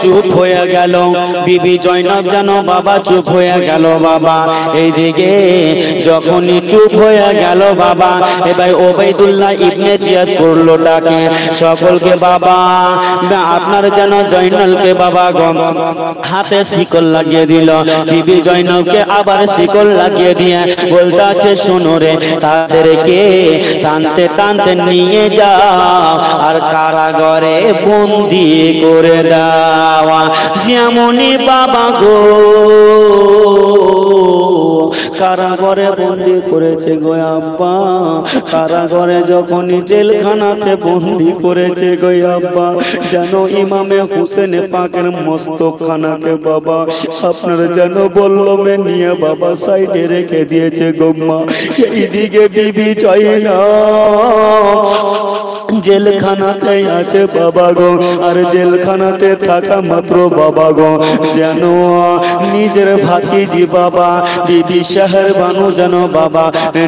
চুপ হয়ে গেল। বিবি জয়নব যেন বাবা চুপ হয়ে গেল বাবা। এইদিকে যখনই চুপ হয়ে গেল বাবা, এবার ওবাইদুল্লাহ ইবনে জিয়াদ করলো ডাকে সকলকে, বাবা আপনার যেন জয়নবকে বাবা হাতে শিকল লাগিয়ে দিল। বিবি জয়নবকে আবার শিকল লাগিয়ে দিয়ে বলতে আছে, শোনো রে, তাদেরকে টানতে টানতে নিয়ে যাও আর কারাগারে বন্দি করে দাও। যেমনই বাবা গো কারাগারে বন্দি করেছে গো আব্বা, কারাগারে যখনই জেলখানাতে বন্দি করেছে গো আব্বা, যেন ইমামে হুসেন পাকের মস্তকখানাকে বাবা আপনার যেন বল্লমে নিয়ে বাবা সাইডে রেখে দিয়েছে গো মা। এইদিকে বিবি জয়নব জেলখানাতে আছে বাবা গো, আর জেলখানাতে থাকা মাত্র বাবা গো যেন নিজের ভাতিজি বাবা বিবি শহর বানু যেন বাবা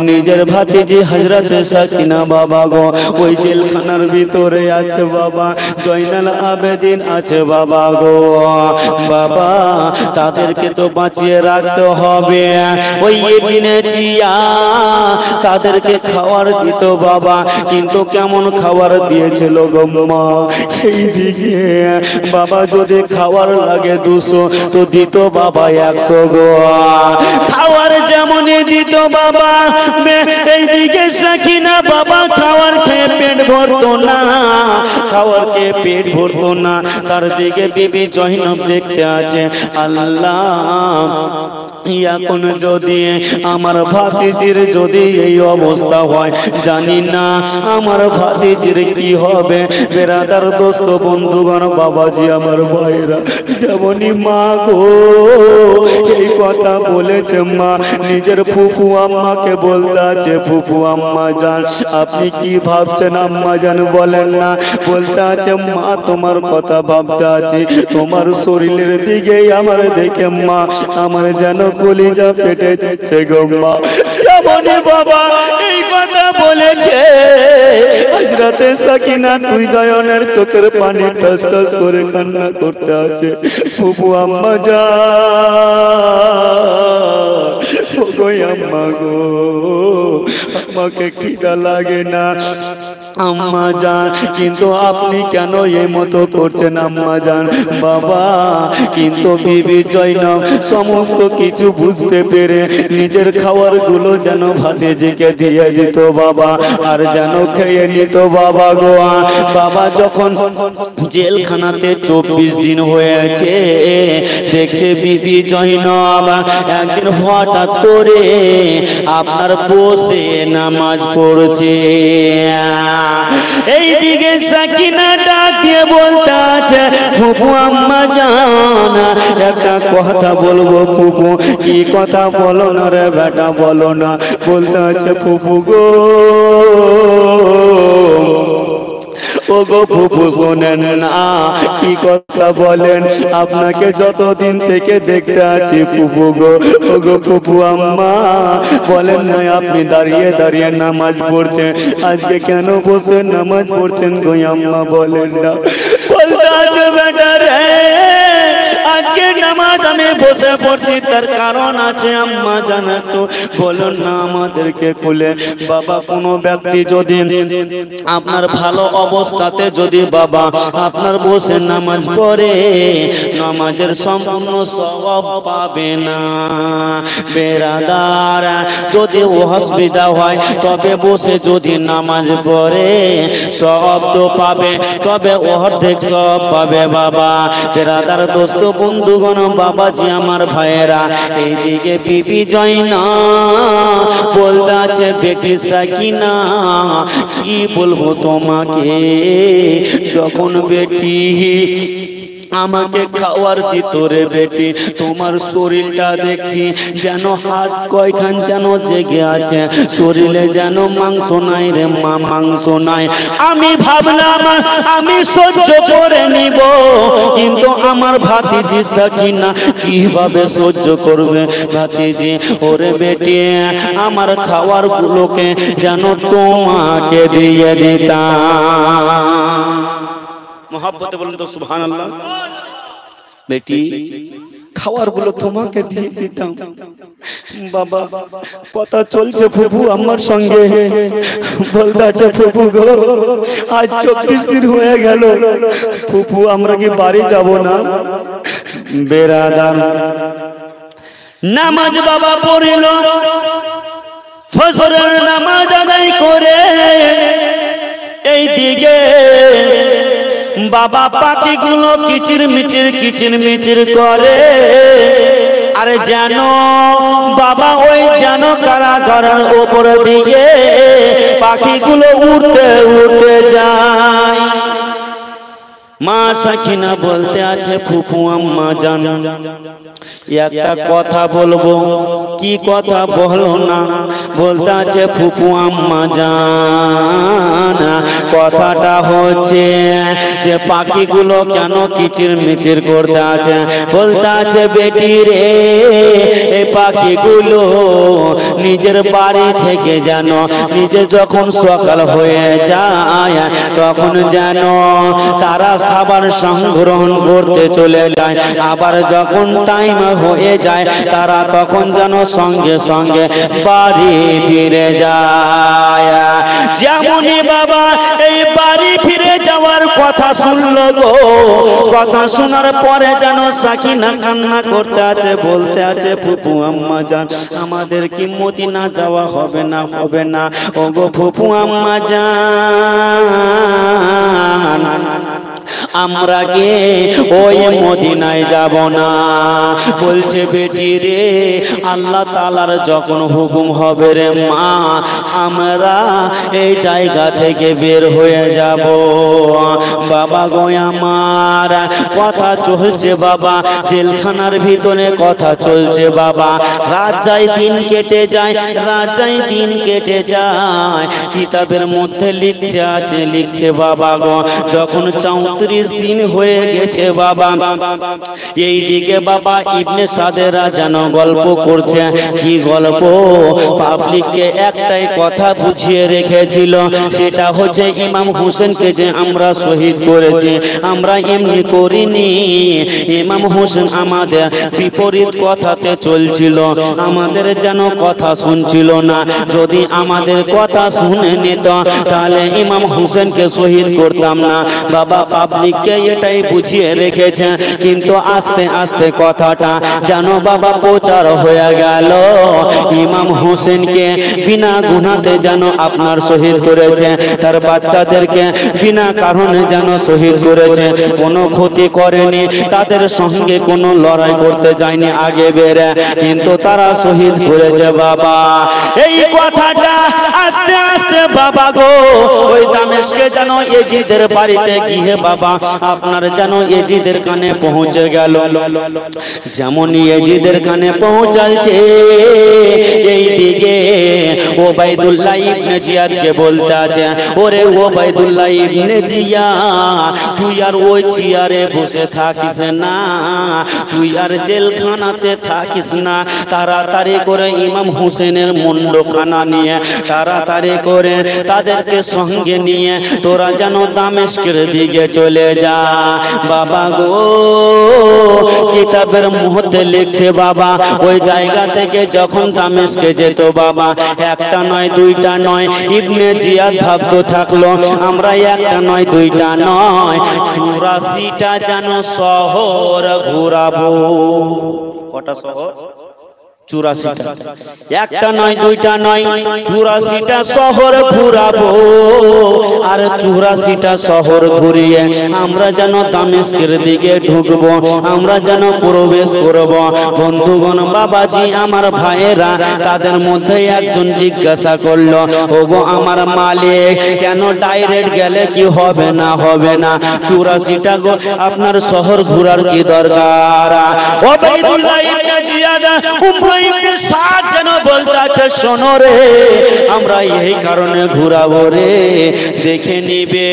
নিজের ভাতিজি হযরত সাকিনা বাবা গো ওই জেলখানার ভিতরে আছে বাবা। জয়নাল আবেদিন আছে বাবা গো, বাবা তাদেরকে তো বাঁচিয়ে রাখতে হবে। ওই ইবনে জিয়া তাদেরকে খাবার দিত বাবা, কিন্তু কেমন খাবার দিয়েছিল গো মা। এইদিকে বাবা যদি খাবার লাগে 200 তো দিত বাবা 100 গো। খাবার যেমনই দিত বাবা, এইদিকে সাকিনা বাবা খাবার খেয়ে পেট ভরতো না, খাবার খেয়ে পেট ভরতো না। তার দিকে বিবি জয়নব দেখতে আছে, আল্লাহ এখন যদি আমার ভাতিজির যদি এই অবস্থা হয়, জানি না আমার ভাতিজির কি হবে। বেরাদার দোস্ত বন্ধুগণ বাবাজি আমার ভাইরা, যেমনই মা গো এই কথা বলেছে মা, নিজের ফুফু আম্মাকে বলতে আছে, ফুফু আম্মা জান আপনি কি ভাবছেন আম্মা জান বলেন না। বলতে আছে মা তোমার কথা ভাবতে আছে, তোমার শরীরের দিকেই আমার দেখে মা আমার যেন কলিজা ফেটে যাচ্ছে গো মা। যেমনই বাবা এই কথা বলেছে, হযরত সাকিনা দুই নয়নের চোখের পানি টস টস করে কান্না করতে আছে। ফুফু আম্মা জান, ওগো আম্মা গো আমাকে খিদা লাগে না আম্মা জান, কিন্তু আপনি কেন এই মতো করছেন আম্মা জান। বাবা কিন্তু বিবি জয়নব সমস্ত কিছু বুঝতে পেরে নিজের খাবার গুলো যেন ভাতিজিকে দিয়ে দিত বাবা, আর যেন খেয়ে নিত বাবা গো। বাবা যখন জেলখানাতে 24 দিন হয়েছে, দেখছে বিবি জয়নব একদিন হঠাৎ করে আপনার বসে নামাজ পড়ছে। এইদিকে সাকিনা ডাক দিয়ে বলতে আছে, ফুফু আম্মা জান একটা কথা বলবো ফুফু। কি কথা? বলো না রে বেটা বলো না। বলতে আছে ফুফু গো ও গো ফুফু শোনেন না, কি কথা বলেন? আপনাকে যতদিন থেকে দেখতে আছি ফুফু গো, ও গো ফুফু আম্মা বলেন না আপনি দাঁড়িয়ে দাঁড়িয়ে নামাজ পড়ছেন, আজকে কেন বসে নামাজ পড়ছেন গো আম্মা বলেন না। বলতে আছে বেটা রে আজকে নামাজ আমি বসে পড়ছি তার কারণ আছে আম্মা জান, একটু বলুন না আমাদেরকে খুলে। বাবা কোনো ব্যক্তি যদি আপনার ভালো অবস্থাতে যদি বাবা আপনার বসে নামাজ পড়ে, নামাজের সম্পূর্ণ সওয়াব পাবে না। বেরাদার যদি অসুবিধা হয় তবে বসে যদি নামাজ পড়ে সওয়াব তো পাবে, তবে অর্ধেক সওয়াব পাবে বাবা। বেরাদার দোস্ত বন্ধুগণ বাবাজি আমার ভাইয়েরা, এইদিকে বিবি জয়নব বলতে আছে বেটি সাকিনা কি বলবো তোমাকে, যখন বেটি আমাকে খাওয়ার দিত রে বেটি, তোমার শরীরটা দেখছি যেন হাড় কয়খান যেন জেগে আছে, শরীরে যেন মাংস নাই রে মা, মাংস নাই। আমি ভাবলাম আমি সহ্য করে নিব, কিন্তু আমার ভাতিজি সাকিনা কিভাবে সহ্য করবে? ভাতিজি ওরে বেটি আমার খাওয়ার গুলোকে যেন তোমাকে দিয়ে দিতাম। মোহাব্বতে বলুন তো সুবহানাল্লাহ। বেটি খাওয়ার গুলো তোমাকে দিয়ে দিতাম। বাবা কথা চলছে ফুফু আমার সঙ্গে, বলতে আছে ফুফু গো আজ 24 দিন হয়ে গেল ফুফু আমরা কি বাড়ি যাব না? বেরাদার নামাজ বাবা পড়িল, ফজরের নামাজ আদায় করে এই দিকে বাবা পাখিগুলো কিচির মিচির করে। আরে জানো বাবা ওই জানো কারাগারের উপর দিকে পাখিগুলো উড়তে উড়তে যায়। মা সাকিনা বলতে আছে ফুফু আম্মা জান একটা কথা বলবো, কি কথা বলো না? বলতে আছে ফুফু আম্মা জান কথাটা হচ্ছে যে পাখিগুলো কেন কিচির মিচির করতে আছে? বলতে আছে বেটি রে এই পাখিগুলো নিজের বাড়ি থেকে যেন নিজে যখন সকাল হয়ে যায় তখন যেন তারা খাবার সংগ্রহণ করতে চলে যায়, আবার যখন টাইম হয়ে যায় তারা তখন যেন সঙ্গে সঙ্গে বাড়ি ফিরে যায়। যেমনই বাবা এই বাড়ি ফিরে যাওয়ার কথা শুনলো গো, কথা শোনার পরে যেন সাকিনা কান্না করতে আছে, বলতে আছে ফুফু আম্মা জান আমাদের কি মদিনা যাওয়া হবে না? হবে না ও গো ফুফু আম্মা জান আমরা কে ওই মদিনায় যাব না। বলছে বেটি রে আল্লাহ তাআলার যখন হুকুম হবে রে মা আমরা এই জায়গা থেকে বের হয়ে যাব। বাবা গো আমার কথা চলছে বাবা, জেলখানার ভিতরে কথা চলছে বাবা। রাত যায় দিন কেটে যায়, রাত যায় দিন কেটে যায়। কিতাবের মধ্যে লিখছে বাবা গো যখন 34 দিন হয়ে গেছে বাবা, এই দিকে বাবা ইবনে সাদেরা যেন গল্প করছে। কি গল্প? পাবলিককে একটাই কথা বুঝিয়ে রেখেছিল, সেটা হচ্ছে ইমাম হোসেনকে যে আমরা শহীদ করেছি আমরা এমনি করিনি। ইমাম হোসেন আমাদের বিপরীত কথাতে চলছিল, আমাদের যেন কথা শুনছিল না। যদি আমাদের কথা শুনে নিত তাহলে ইমাম হোসেনকে শহীদ করতাম না। বাবা পাবলিককে এটাই বুঝিয়ে রেখেছে, কিন্তু আস্তে আস্তে কথাটা যেন বাবা প্রচার হয়ে গেল। ইমাম হোসেনকে বিনা গুনাতে যেন আপনার শহীদ করেছে, তার বাচ্চাদেরকে বিনা কারণে যেন শহীদ করেছে, কোনো ক্ষতি করেনি, তাদের সঙ্গে কোনো লড়াই করতে যায়নি আগে বেড়ে, কিন্তু তারা শহীদ করেছে বাবা। এই কথাটা আস্তে আস্তে বাবা গো ওই দামেস্কে যেন এজিদের বাড়িতে গিয়ে বাবা আপনার যেন এজিদের কানে পৌঁছে গেল। যেমন এজিদের কানে পৌঁছাচ্ছে এই দিকে ওবাইদুল্লাহ ইবনে জিয়াদকে বলতে আছে ওরে ওবাইদুল্লাহ ইবনে জিয়াদ তুই আর ওই চেয়ারে বসে থাকিস না, তুই আর জেলখানাতে থাকিস না, তাড়াতাড়ি করে ইমাম হোসেনের মুন্ডখানা নিয়ে তাড়াতাড়ি করে তাদেরকে সঙ্গে নিয়ে তোরা যেন দামেস্কের দিকে চলে যা। বাবা গো কিতাবের মধ্যে লিখছে বাবা ওই জায়গা থেকে যখন দামেস্কে যেত বাবা একটা নয় দুইটা নয় ইবনে জিয়াদ ভাবতে থাকলো আমরা একটা নয় দুইটা নয় 84টা যেন শহর ঘোরাবো। কটা শহর? 84টা, একটা নয় দুইটা নয় 84টা শহর ঘুরাবো। আর 84টা শহর ঘুরিয়ে আমরা যেন দামেস্কের দিকে ঢুকবো, আমরা যেন প্রবেশ করব। বন্ধুগণ বাবাজি আমার ভাইয়েরা তাদের মধ্যে একজন জিজ্ঞাসা করলো ওগো আমার মালিক কেন ডাইরেক্ট গেলে কি হবে না? হবে না 84টা আপনার শহর ঘোরার কি দরকার? ওবাইদুল্লাহ ইবনে জিয়াদ সাত যেন বলতে আছে শোনো রে আমরা এই কারণে ঘুরাবো রে, দেখে নিবে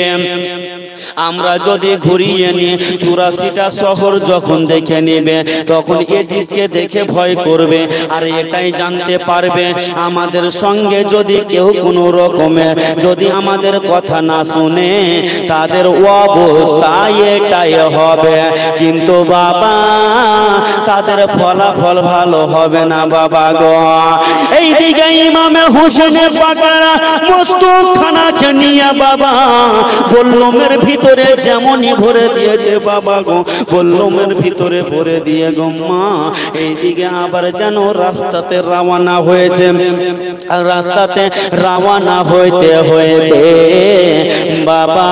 আমরা যদি ঘুরিয়ে নিয়ে 84টা শহর যখন দেখে নেবে তখন এজিদকে দেখে ভয় করবে আর এটাই জানতে পারবে আমাদের সঙ্গে যদি কেউ কোনো রকমে যদি আমাদের কথা না শুনে তাদের অবস্থা এটাই হবে। কিন্তু বাবা তাদের ফলাফল ভালো হবে না বাবা গো। এইদিকে ইমামে হোসেনের পাকারা মস্তখানাকে নিয়ে বাবা বল্লমের ভিতরে যেমনই ভরে দিয়েছে বাবা গো, বল্লমের ভিতরে ভরে দিয়ে গো মা এইদিকে আবার যেন রাস্তাতে রওনা হয়েছে। আর রাস্তাতে রওনা হইতে হইতে বাবা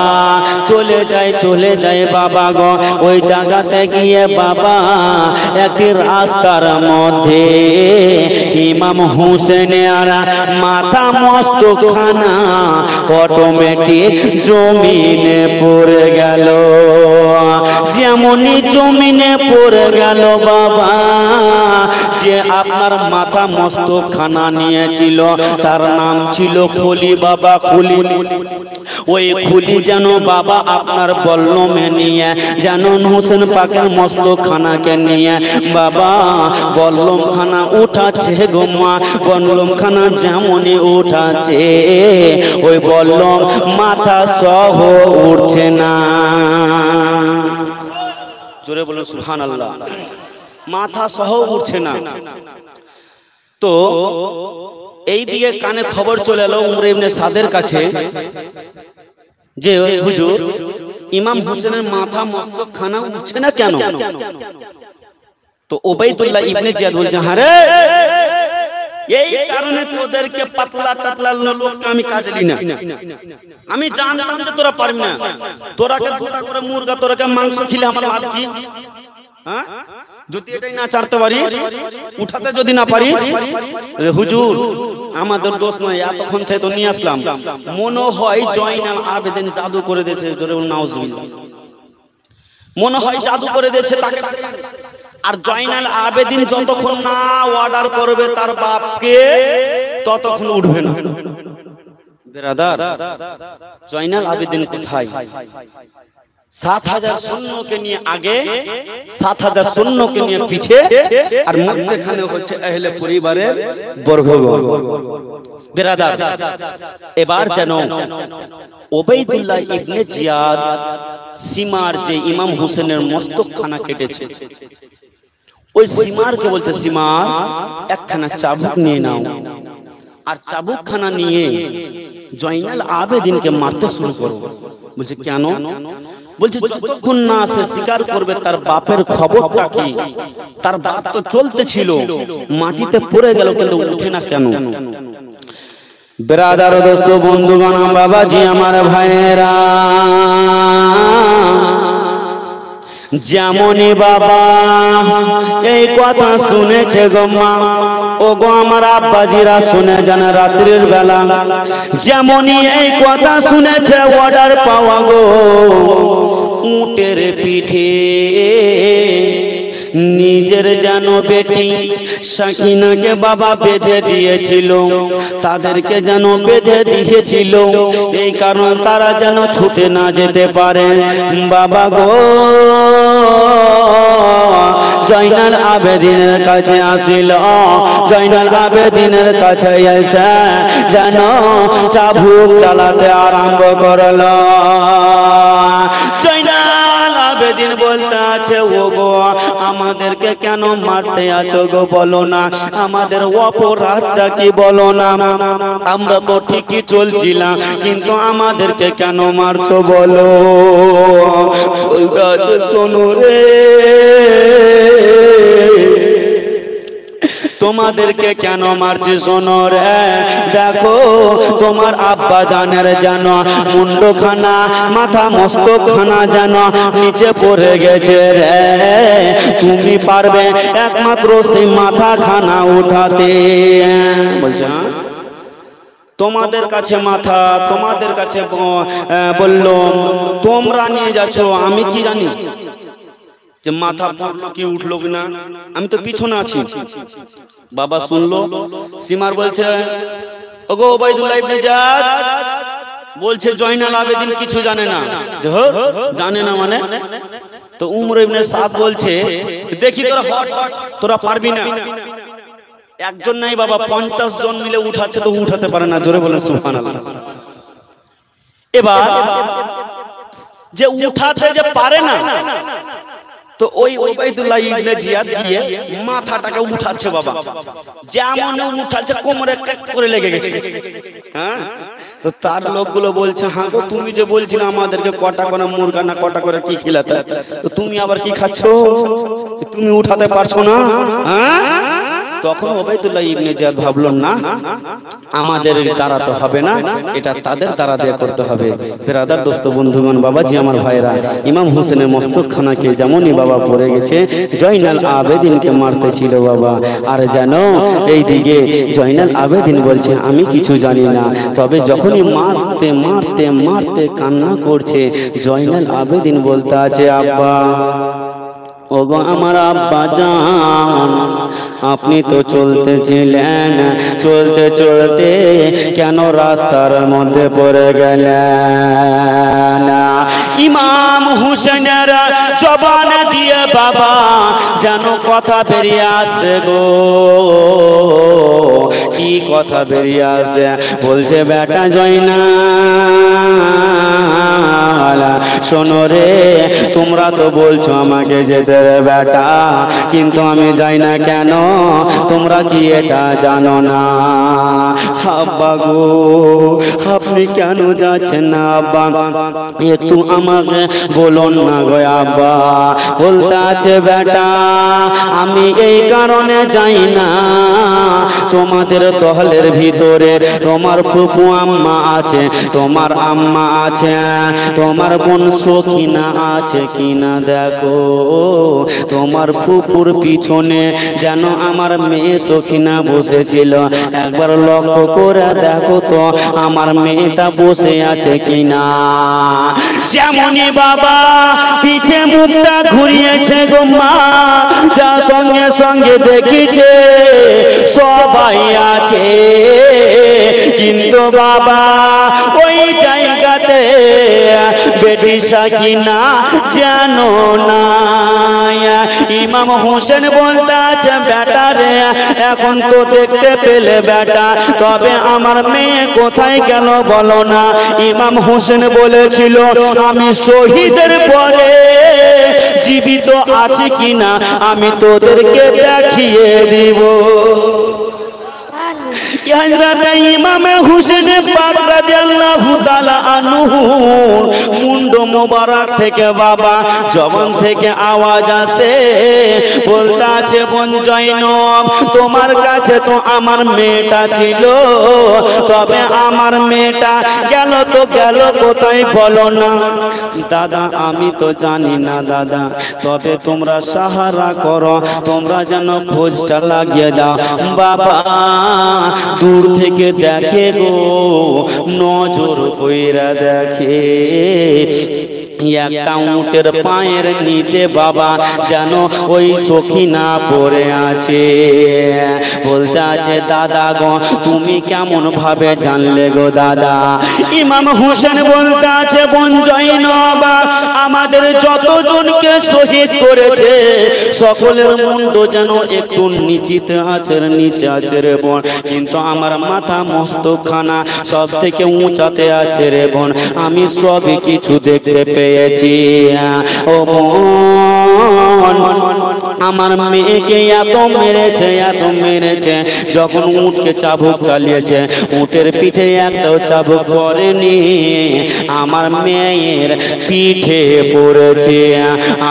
চলে যায় বাবা গো। ওই জায়গাতে গিয়ে বাবা একটি রাস্তার মধ্যে ইমাম হুসেনের মাথা মস্তখানা অটোমেটিক জমিনে পড়ে গেল। যেমনই জমিনে পড়ে গেল বাবা, যে আপনার মাথা মস্তখানা নিয়েছিল তার নাম ছিল খুলি বাবা, খুলি। ওই খুলি যেন বাবা আপনার বল্লমে নিয়ে যেন হোসেন পাকের মস্তখানাকে নিয়ে বাবা বল্লমখানা উঠাচ্ছে গো মা। বল্লমখানা যেমনই উঠাচ্ছে ওই বল্লম মাথা সহ উঠছে না। জোরে বলুন সুবহানাল্লাহ। মাথা সহ উঠছে না। তো এই দিকে কানে খবর চলে এলো উমর ইবনে সাদের কাছে যে হুজুর ইমাম হোসেনের মাথা মস্তখানা উঠছে না কেন? তো উবাইদুল্লাহ ইবনে জিয়াদ বলছে, আরে এই কারণে তোদেরকে পাতলা টাতলা লোককে আমি কাজে দিই না। আমি জানতাম যে তোরা পারবি না। তোরাকে গোটা করে মুরগা তোরাকে মাংস খেলে আমার লাভ কি? হ্যাঁ, যদি এটাই না চারতে পারিস, উঠাতে যদি না পারিস, হুজুর আমাদের দোষ নয়, এতক্ষণ থেকে তো নিয়ে আসলাম। মনে হয় জয়নাল আবেদিন জাদু করে দিয়েছে। জোরে বলুন নাউজুবিল্লাহ। মনে হয় জাদু করে দিয়েছে তাকে। আর জয়নাল আবেদিন যতক্ষণ না অর্ডার করবে তার বাপকে ততক্ষণ উঠবে না। বেরাদার, জয়নাল আবেদিন কোথায়? 7000 সৈন্যকে নিয়ে আগে, 7000 সৈন্যকে নিয়ে পিছে, আর মধ্যখানে হচ্ছে আহলে পরিবারের বর্গগণ। বেরাদার, এবার যেন উবাইদুল্লাহ ইবনে জিয়াদ সীমার যে ইমাম হোসেনের মস্তকখানা কেটেছে, ওই সীমারকে বলছে, সীমার একখানা চাবুক নিয়ে নাও। আর চাবুকখানা নিয়ে জয়নাল আবেদিনকে মারতে শুরু করো। বলছে কেন? বলছে যতক্ষণ না সে স্বীকার করবে তার বাপের খবরটা কি। তার বাপ তো চলতে ছিল, মাটিতে পড়ে গেল কিন্তু উঠে না কেন? ব্রাদার, দোস্ত, বন্ধুগণ, বাবাজি, আমার ভাইয়েরা, যেমনই বাবা এই কথা শুনেছে গো মা, ও গো আমার আব্বাজিরা শুনে যান রাত্রির বেলা, যেমনই এই কথা শুনেছে অর্ডার পাওয়া গো উটের পিঠে নিজের যেন বেটি সাকিনাকে বাবা বেঁধে দিয়েছিল, তাদেরকে যেন বেঁধে দিয়েছিল এই কারণ তারা যেন ছুটে না যেতে পারে। বাবা গো জয়নাল আবেদিনের কাছে আসিল, জয়নাল আবেদিনের কাছে এসে যেন চাবুক চালাতে আরম্ভ করল। জয়নাল আবেদিন বলতে আছে, ও গো আমাদেরকে কেন মারতে আছো গো, বলো না আমাদের অপরাধটা কি, বলো না। আমরা তো ঠিকই চলছিলাম, কিন্তু আমাদেরকে কেন মারছো বলো। শোনো রে, তোমাদেরকে কেন মারছি শোনো রে। দেখো তোমার আব্বা জানের যেন মুন্ডখানা, মাথা মস্তকখানা যেন নিচে পড়ে গেছে রে। তুমি পারবে একমাত্র সেই মাথাখানা উঠাতে। বলছে তোমাদের কাছে মাথা, তোমাদের কাছে বললো তোমরা নিয়ে যাচ্ছ, আমি কি জানি যে মাথা পড়লো কি উঠলো কিনা, আমি তো পিছনে আছি। বাবা শুনলো, সীমার বলছে, ওগো উবাইদুল্লাহ ইবনে জিয়াদ বলছে জয়নাল আবেদিন কিছু জানে না। জানে না মানে? তো উমর ইবনে সাদ বলছে দেখি তোরা হট তোরা পারবি না। একজন নাই বাবা, 50 জন মিলে উঠাচ্ছে তো উঠাতে পারে না। জোরে বলেন সুবহানাল্লাহ। এবার যে উঠাতে যে পারে না, তো ওই ওবাইদুল্লাহ ইবনে জিয়াদ গিয়ে মাথাটাকে উঠাচ্ছে বাবা, যেমন উঠাচ্ছে কোমরে কাট করে লেগে গেছে। হ্যাঁ, তো তার লোকগুলো বলছে হ্যাঁ গো তুমি যে বলছিলে আমাদেরকে কটা করে মুরগা না কটা করে কি খিলাতে, তো তুমি আবার কি খাচ্ছো, তুমি উঠাতে পারছো না? হ্যাঁ, তখন ওবাইদুল্লাহ ইবনে জিয়াদ ভাবলো না আমাদের দ্বারা তো হবে না, এটা তাদের দ্বারা দিয়ে করতে হবে। ব্রাদার দোস্ত বন্ধুগণ বাবাজি আমার ভাইরা, ইমাম হোসেনের মস্তকখানাকে যেমনই বাবা পড়ে গেছে জয়নাল আবেদিনকে মারতে ছিল বাবা। আর জানো এইদিকে জয়নাল আবেদিন বলছে আমি কিছু জানি না, তবে যখনই মারতে মারতে মারতে কান্না করছে জয়নাল আবেদিন বলতে আছে আব্বা, ওগো আমার আব্বা জান, আপনি তো চলতেছিলেন, চলতে চলতে কেন রাস্তার মধ্যে পড়ে গেলেন? ইমাম হুসেনের জবান দিয়ে বাবা যেন কথা বেরিয়ে আসে গো। কি কথা বেরিয়ে আসে? বলছে বেটা জয়নাল শোনো রে, তোমরা তো বলছো আমাকে যেতে রে বেটা, কিন্তু আমি যাই না কেন? তোমরা কি এটা জানো না? আব্বা গো আপনি কেন যাচ্ছেন না আব্বা, একটু আমাকে বলুন না গো আব্বা। বলতে আছে বেটা আমি এই কারণে যাই না, তোমাদের দহলের ভিতরে তোমার ফুফু আম্মা আছে, তোমার আম্মা আছে, তোমার বোন সখিনা আছে কিনা দেখো। তোমার ফুফুর পিছনে যেন আমার মেয়ে সখিনা বসেছিল, একবার লক্ষ্য করে দেখো তো আমার মেয়েটা বসে আছে কিনা। যেমনই বাবা পিছে মুখটা ঘুরিয়েছে গো মা, তার সঙ্গে সঙ্গে দেখিছে সবাই আছে, কিন্তু বাবা ওই জায়গাতে বেটি সাকিনা জানো না। ইমাম হোসেন বলতে আছে বেটা রে এখন তো দেখতে পেলে বেটা, তবে আমার মেয়ে কোথায় গেল বলো না। ইমাম হোসেন বলেছিল আমি শহীদের পরে জীবিত আছি কিনা আমি তোদেরকে দেখিয়ে দিব। ইমাম হোসেন পাক রাদিয়াল্লাহু তাআলা আনহু মুন্ড মোবারক থেকে বাবা জবান থেকে আওয়াজ আসে, বলতে আছে বোন জয়নব তোমার কাছে তো আমার মেয়েটা ছিল, তবে আমার মেয়েটা গেল তো গেল কোথায় বলো না। দাদা আমি তো জানি না দাদা, তবে তোমরা সাহারা করো, তোমরা যেন খোঁজটা লাগিয়ে দাও। বাবা দূর থেকে দেখে গো, নজর কইরা দেখে একটা উটের পায়ের নিচে বাবা যেন ওই সখিনা পড়ে আছে। বলতে আছে দাদা গো তুমি কেমন ভাবে জানলে গো দাদা? ইমাম হোসেন বলতে আছে বোন জয়নব আমাদের যতজনকে শহীদ করেছে সকলের মুন্ড যেন একটু নিচেতে আছে, নিচে আছে রে বোন, কিন্তু আমার মাথা মস্তকখানা সব থেকে উঁচাতে আছে রে বোন, আমি সবই কিছু দেখতে পেয়েছি। ও বোন আমার মেয়েকে এত মেরেছে এত মেরেছে, যখন উটকে চাবুক চালিয়েছে উটের পিঠে একটাও চাবুক পড়েনি, আমার মেয়ের পিঠে পড়েছে।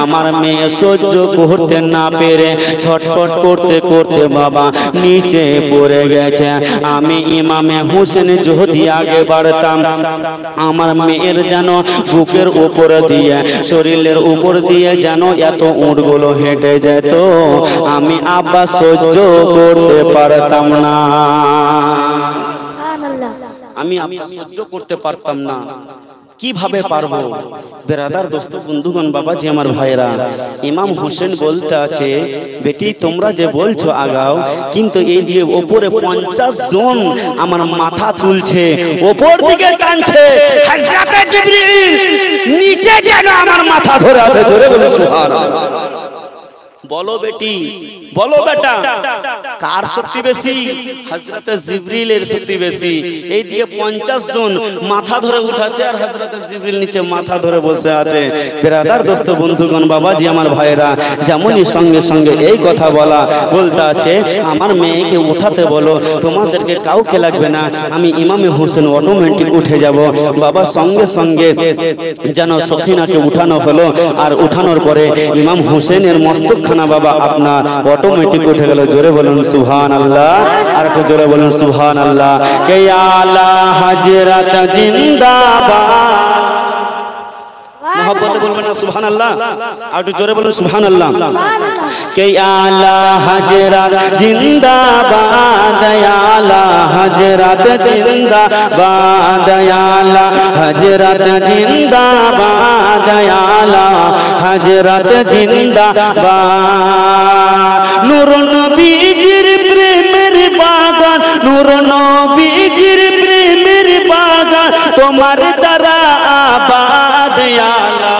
আমার মেয়ে সহ্য করতে না পেরে ছটফট করতে করতে বাবা নিচে পড়ে গেছে। আমি ইমামে হোসেন যদি আগে বাড়তাম আমার মেয়ের যেন বুকের উপর দিয়ে শরীরের উপর দিয়ে যেন এত উটগুলো হেঁটে যেত, আমি আব্বা সহ্য করতে পারতাম না, আমি আব্বা সহ্য করতে পারতাম না। কিভাবে পারবো? বেরাদার দোস্ত বন্ধুগণ বাবাজি আমার ভাইরা, ইমাম হোসেন বলতে আছে, বেটি তোমরা যে বলছো আগাও, কিন্তু এই দিয়ে ওপরে 50 জন আমার মাথা তুলছে, ওপর দিকে টানছে, হযরতে জিবরিল নিচে যেন আমার মাথা ধরে আছে। ধরে বলে সুবহানাল্লাহ। বলো বেটি, বলো বেটা, কার শক্তি বেশি? হযরতে জিবরিলের শক্তি বেশি। এই দিকে 50 জন মাথা ধরে উঠাচ্ছে আর হযরতে জিবরিল নিচে মাথা ধরে বসে আছে। বিরাদার দোস্ত বন্ধুগণ বাবাজি আমার ভাইরা, যেমনই সঙ্গে সঙ্গে এই কথা বলতে আছে, আমার মেয়েকে উঠাতে বলো, তোমাদেরকে কাউকে লাগবে না, আমি ইমামে হোসেন অটোমেটিক উঠে যাব। বাবা সঙ্গে সঙ্গে যেন সখিনাকে উঠানো হলো, আর উঠানোর পরে ইমাম হোসেনের মস্তকখানা বাবা আপনার অটোমেটিক উঠে গেল। জোরে বলুন সুবহানাল্লাহ, আর একটু জোরে বলুন সুবহানাল্লাহ। কে আলা হযরত জিন্দাবাদ, মোহব্বতে বলবেন না সুবহানাল্লাহ, আর একটু জোরে বলুন সুবহানাল্লাহ। কে আলা হযরত জিন্দাবাদ, আলা হযরত জিন্দাবাদ, আলা হযরত জিন্দাবাদ, আলা হযরত জিন্দাবাদ। নূর নবীজির প্রেমের বাগান, নূর নবীজির প্রেমের বাগান, তোমার দ্বারা আবাদ। আলা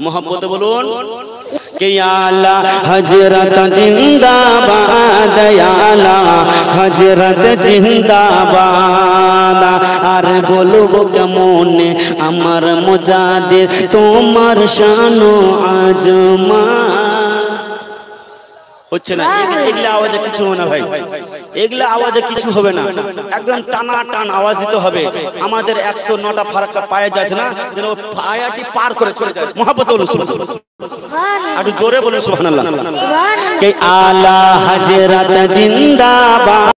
মোহব্বতে বলুন, কে আলা হযরত জিন্দাবাদ, আলা হযরত জিন্দাবাদ। আর বলবো কেমন আমার মুজাদ্দিদ তোমার শান আজমা। হচ্ছে না, এগুলা আওয়াজে কিছু হবে না ভাই, এগুলা আওয়াজে কিছু হবে না, একদম টানা টান আওয়াজ দিতে হবে। আমাদের 109টা ফারাক্কা পায়ে যাচ্ছে না, যেন পায়াটি পার করে চলে যায়। মোহাব্বতে বলুন সুবহানাল্লাহ, একটু জোরে বলুন সুবহানাল্লাহ। কে আলা হযরত জিন্দাবাদ,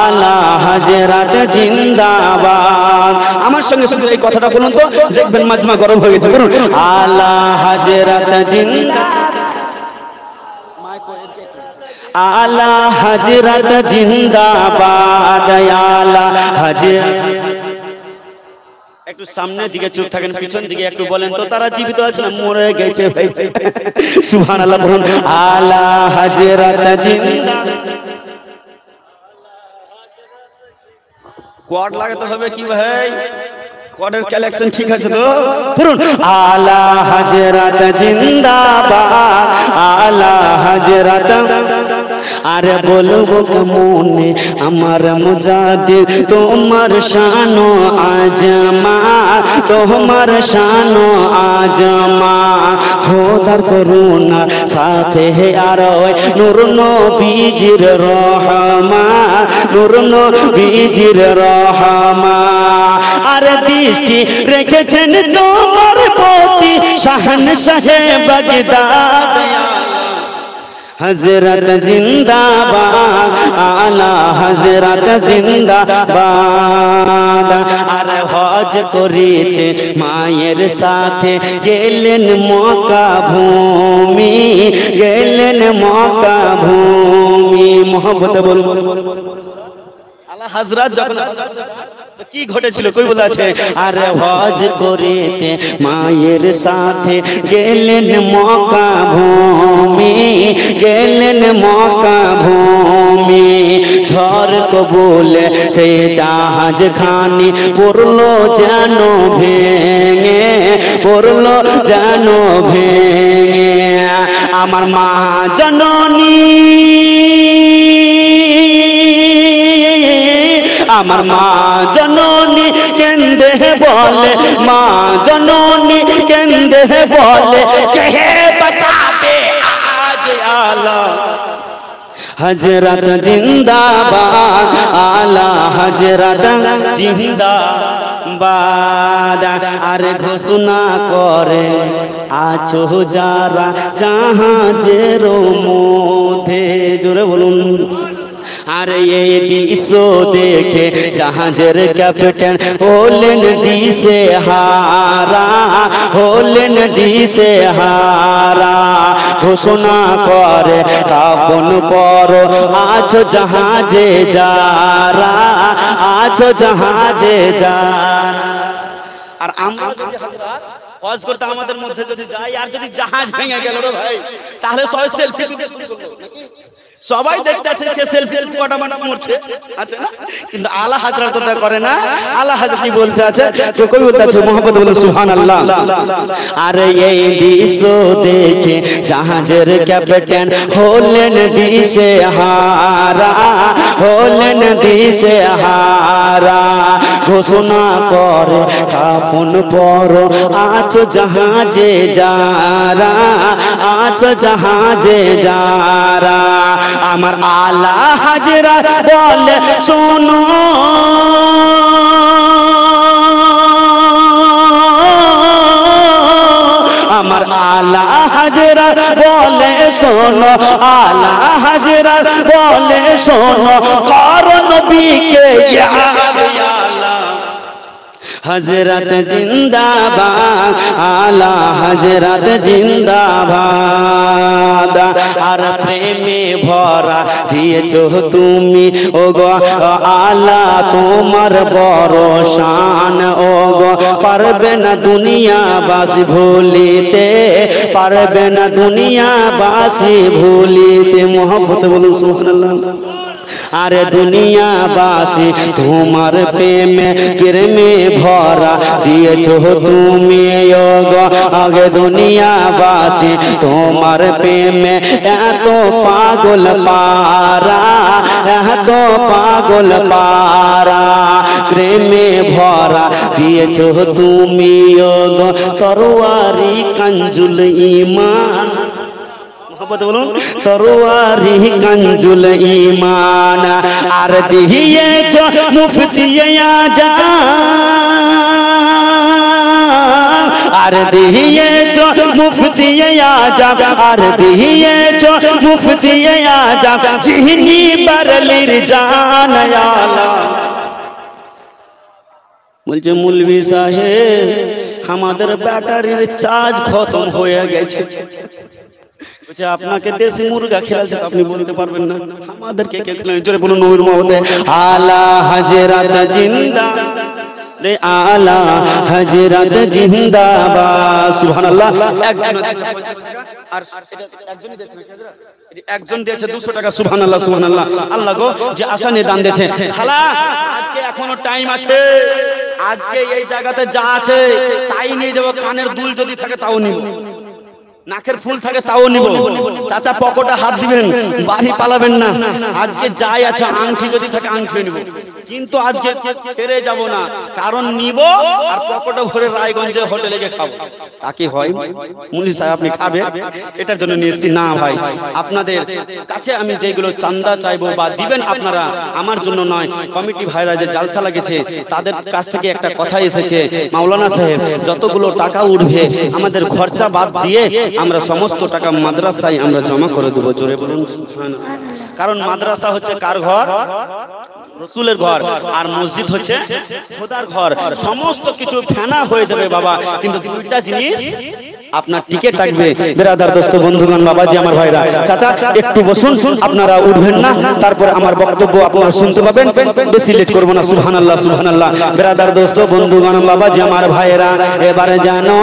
আলা হযরত জিন্দাবাদ। আমার সঙ্গে সঙ্গে এই কথাটা বলুন তো, দেখবেন মাজমা গরম হয়ে গেছে। বলুন আলা হযরত জিন্দাবাদ, আলা হযরত জিন্দাবাদ, আলা হযরত। একটু সামনের দিকে চুপ থাকেন, পিছন দিকে একটু বলেন তো, তারা জীবিত আছে না মরে গেছে? সুবহানাল্লাহ বলুন, আলা হযরত জিন্দাবাদ। কোয়াড লাগাতে হবে কি ভাই? কোয়াডের কালেকশন ঠিক আছে তো? বলুন আলা হযরত জিন্দাবাদ, আলা হযরত। আরে বলবো কেমনে আমার মুজাদ্দিদ তোমার শান আজমা, তোমার শান আজমা। খোদার করুণা সাথে আর নূর নবীজির রহমা, নূর নবীজির রহমা। আর দৃষ্টি রেখেছেন তোমার প্রতি শাহনশাহে বাগদাদ, হযরত জিন্দাবাদ, আলা হযরত জিন্দাবাদ। আর হজ করিতে মায়ের সাথে গেলেন মক্কা ভূমি, গেলেন মক্কা ভূমি। মোহব্বতে বলুন আলা হযরত। যখন কি ঘটেছিল কই বলা আছে? আর হজ করিতে মায়ের সাথে গেলেন মক্কা ভূমি, গেলেন মক্কা ভূমি। ঝড় কবুলে সে জাহাজ খানি পড়লো যেন ভেঙে, পড়লো যেন ভেঙে। আমার মা জননী, আমার মা জননী কেন্দে বলে, মা জননী কেন্দে বলে, কে বাঁচাবে আজ আলা হযরত জিন্দাবাদ, আলা হযরত জিন্দাবাদ। আর ঘোষণা করে আছো যারা জাহাজের মধ্যে। জোরে বলুন। আর এই দৃশ্য দেখে জাহাজের ক্যাপ্টেন হলেন দিশে হারা, হলেন দিশে হারা। ঘোষণা করে কাফন করো আছো জাহাজে যারা, আছো জাহাজে যারা। আর আমরা যদি হযরত হজ করতে আমাদের মধ্যে যদি যাই আর যদি জাহাজ ভেঙে গেল রে ভাই, তাহলে সবাই সেলফি তুলতে শুরু করলো নাকি? সবাই দেখতে আছে যে সেলফি কটা মানুষ মরছে আছে না, কিন্তু আলা হযরত ওটা করে না। আলা হযরত কি বলতে আছে, তো কবি বলতে আছে মোহাম্মদ বলে সুবহানাল্লাহ। আরে এই দৃশ্য দেখে জাহাজের ক্যাপ্টেন হলেন দিশে হারা, হলেন দিশে হারা। ঘোষণা করে কাফন পর আছো জাহাজে যারা, আছো জাহাজে যারা। আমার আলা হযরত বলে শোনো, আমার আলা হযরত বলে শোনো, আলা হযরত বলে শোনো, করো নবীকে ইয়াদ আলা হযরত জিন্দাবাদ, আলা হযরত জিন্দাবাদ। আর প্রেমে ভরা দিয়েছো তুমি ওগো আলা, তোমার বড় শান ওগো, পারবে না দুনিয়াবাসী ভুলিতে, পারবে না দুনিয়াবাসী ভুলিতে। মোহাম্মদ বলুন সুবহানাল্লাহ। আরে দুনিয়াবাসী তোমার প্রেমে প্রেমে ভরা দিয়েছো তুমি ওগো, আগে দুনিয়াবাসী তোমার প্রেমে এত পাগল পারা, এত পাগল পারা। প্রেমে ভরা দিয়েছো তুমি ওগো, তরবারি কাঞ্জুল ঈমান। বলুন তরবারি কাঞ্জুল ঈমান। আর দিয়েছো মুফতি আজম, আর দিয়েছো মুফতি আজম, আর দিয়েছো মুফতি আজম, যিনি বারলির জান আলা। বলছে মৌলভী সাহেব আমাদের ব্যাটারির চার্জ খতম হয়ে গেছে। বলছে আপনাকে দেশি মুরগা খেলাছে, আপনি বলতে পারবেন না আমাদেরকে কে খেলায়? জোরে বলুন নবীর মহব্বতে আলা হযরত জিন্দা দে, আলা হযরত জিন্দাবাদ। সুবহানাল্লাহ। আর একজনই দিয়েছে, একজন দিয়েছে 200 টাকা। সুবহানাল্লাহ সুবহানাল্লাহ। আল্লাহ গো যে আসানে দান দিয়েছে। খালা আজকে এখনো টাইম আছে, আজকে এই জায়গাতে যা আছে তাই নিয়ে যাব। কানের দুল যদি থাকে তাও নিব, নাকের ফুল থাকে তাও নিব। চাচা পকেটে হাত দিবেন, বাড়ি পালাবেন না। আজকে যাই আছে, আংটি যদি থাকে আংটি নিব, কিন্তু আজকে ছেড়ে যাব না, কারণ নিব আর পকেটে ভরে রায়গঞ্জে হোটেলে গিয়ে খাবো। তা কি হয় মুলি সাহেব? আপনি খাবে এটার জন্য নিয়েছি না ভাই। আপনাদের কাছে আমি যেগুলো চান্দা চাইবো বা দিবেন আপনারা, আমার জন্য নয়। কমিটি ভাইরা যে জালসা লাগেছে তাদের কাছ থেকে একটা কথা এসেছে, মাওলানা সাহেব যতগুলো টাকা উঠবে আমাদের খরচা বাদ দিয়ে আমরা সমস্ত টাকা মাদ্রাসায় আমরা জমা করে দেবো। জোরে বলুন সুবহানাল্লাহ। কারণ মাদ্রাসা হচ্ছে কার ঘর? রাসূলের ঘর। আর মসজিদ হচ্ছে খোদার ঘর। সমস্ত কিছু ফেনা হয়ে যাবে বাবা, কিন্তু দুইটা জিনিস আপনার টিকে থাকবে। বেরাদার দোস্ত বন্ধুগণ বাবাজি আমার ভাইরা, চাচা একটু বসুন, আপনারা উঠবেন না, তারপর আমার বক্তব্য আপনারা শুনতে পাবেন, বেশি লেট করব না। সুবহানাল্লাহ সুবহানাল্লাহ। বেরাদার দোস্ত বন্ধুগণ বাবাজি আমার ভাইরা, এবারে জানো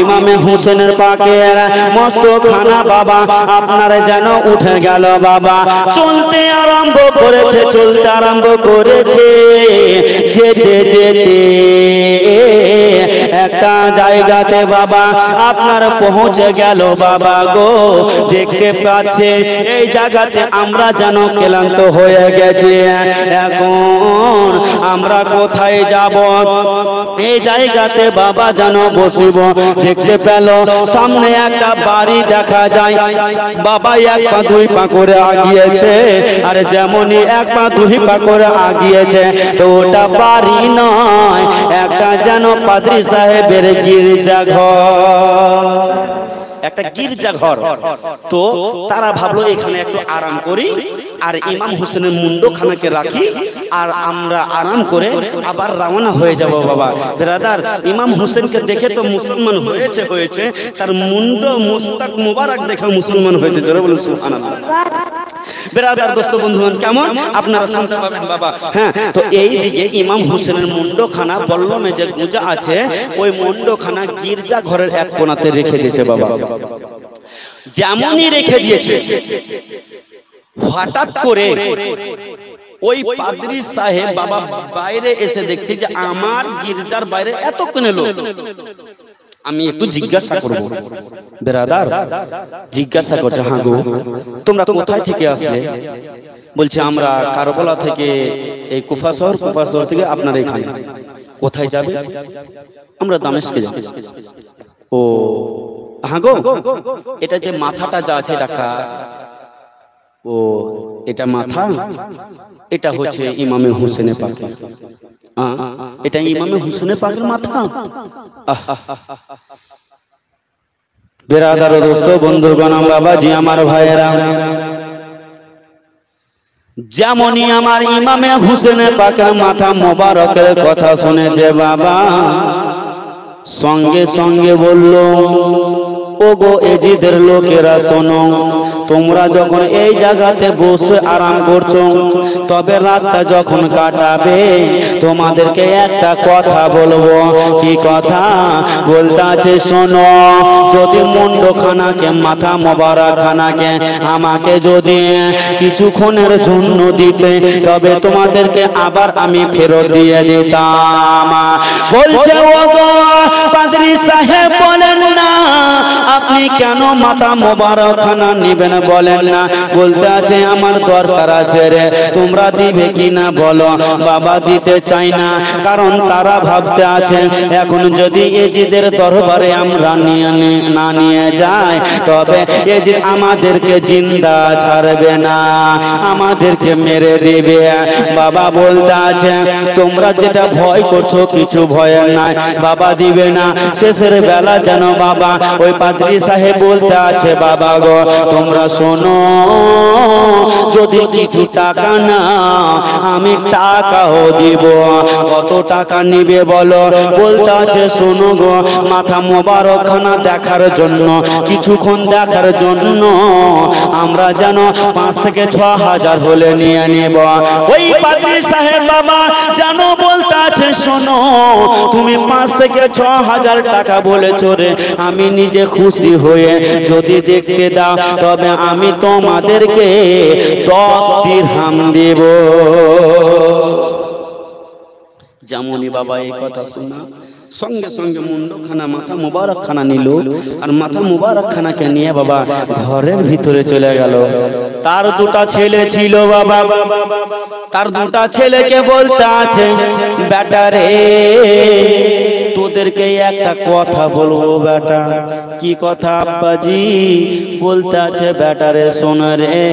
ইমামে হোসেনের পাকের মস্ত খানা বাবা আপনার যেন উঠে গেল বাবা। চলতে আরম্ভ করেছে, চলতে আরম্ভ করেছে, যেতে যেতে একটা জায়গাতে বাবা আপনার পৌঁছে গেল বাবা গো। দেখতে পাচ্ছে এই জায়গাতে আমরা যেন ক্লান্ত হয়ে গেছে, এখন আমরা কোথায় যাব? এই জায়গাতে বাবা যেন বসিব। দেখতে পেল সামনে একটা বাড়ি দেখা যায়। বাবা এক পা দুই পা করে আগিয়েছে, আর যেমনই এক পা দুই পা করে আগিয়েছে, তো ওটা বাড়ি নয়, একটা যেন পাদ্রী সাহেবের গির্জা ঘর, একটা গির্জা ঘর। তো তারা ভাবলো এখানে একটু আরাম করি, আর ইমাম হোসেনের মুন্ডখানাকে রাখি, আর আমরা আরাম করে আবার রওনা হয়ে যাব বাবা। ব্রাদার ইমাম হোসেনকে দেখে তো মুসলমান হয়েছে, তার মুন্ড মুস্তাক মুবারক দেখে মুসলমান হয়েছে। জোরে বলুন সুবহানাল্লাহ। বেরাদার দোস্ত বন্ধুগণ, কেমন আপনারা শুনতে পাবেন বাবা। হ্যাঁ, তো এই দিকে ইমাম হোসেনের মুন্ডখানা বল্লমে যে গুঁজা আছে, ওই মুন্ডখানা গির্জা ঘরের এক কোণাতে রেখে দিয়েছে বাবা। যেমনই রেখে দিয়েছে, হঠাৎ করে ওই পাদ্রী সাহেব বাবা বাইরে এসে দেখছে যে আমার গির্জার বাইরে এতক্ষণে লোক। আমি একটু জিজ্ঞাসা করব, বেরাদার জিজ্ঞাসা করছে, হ্যাঁ গো তোমরা কোথায় থেকে আসলে? বলছে আমরা কারবালা থেকে, এই কুফা শহর থেকে আপনার এখানে। কোথায় যাবে? আমরা দামেস্কে যাব। ও হ্যাঁ গো, এটা যে মাথাটা যা আছে এটা কার? ও এটা মাথা, এটা হচ্ছে ইমামে হোসেনে পাকের। এটা ইমামে হোসেনে পাকের মাথা। বেরাদার দোস্ত বন্ধুগণ, বাবাজি আমার ভাইয়েরা, যেমনই আমার ইমামে হোসেনে পাকের মাথা মোবারকের কথা শুনেছে বাবা, সঙ্গে সঙ্গে বলল, ওগো এজিদের লোকেরা শোনো, তোমরা যখন এই জায়গাতে বসে আরাম করছো, তবে রাতটা যখন কাটাবে তোমাদেরকে একটা কথা বলবো। কি কথা বলতে আছে শোনো, যদি মুন্ডখানাকে, মাথা মোবারকখানাকে আমাকে যদি কিছুক্ষণের জন্য দিতে, তবে তোমাদেরকে আবার আমি ফেরত দিয়ে দিতাম। বলছে ওগো পাদ্রী সাহেব বলেন না, আপনি কেন মাথা মোবারকখানা নেবেন বলেন না? বলতে আছে আমার দরকার আছে রে, তোমরা দিবে কিনা বলো? বাবা দিতে চাই না, কারণ তারা ভাবতে আছে এখন যদি এজিদের দরবারে আমরা না নিয়ে যাই, তবে এজিদ আমাদেরকে জিন্দা ছাড়বে না, আমাদেরকে মেরে দিবে। বাবা বলতে আছে তোমরা যেটা ভয় করছো কিছু ভয় নাই, বাবা দিবে না। শেষের বেলা যেন বাবা ওই পাদ্রী সাহেব বলতে আছে, বাবা গো তোমরা শোনো, যদি কিছু টাকা না আমি টাকাও দিব। কত টাকা নিবে বলো? বলতে আছে শোনো গো, মাথা মোবারকখানা দেখার জন্য, কিছুক্ষণ দেখার জন্য আমরা যেন 5 থেকে 6 হাজার হলে নিয়ে নেব। ওই পাদ্রী সাহেব বাবা জানো বলতে আছে শোনো, তুমি 5 থেকে 6 হাজার টাকা বলেছো রে, আমি নিজে খুশি হয়ে যদি দেখতে দাও, তবে আমি তোমাদেরকে 10 দিরহাম দেব। যেমনই বাবা এই কথা শোনা, সঙ্গে সঙ্গে মুন্ডখানা, মাথা মুবারকখানা নিল, আর মাথা মুবারকখানাকে নিয়ে বাবা ঘরের ভিতরে চলে গেল। তার 2টা ছেলে ছিল বাবা, তার 2টা ছেলেকে বলতে আছে, বেটা রে তোদেরকে একটা কথা বলবো বেটা। কি কথা আব্বাজি? বলতে আছে বেটা রে শোন রে,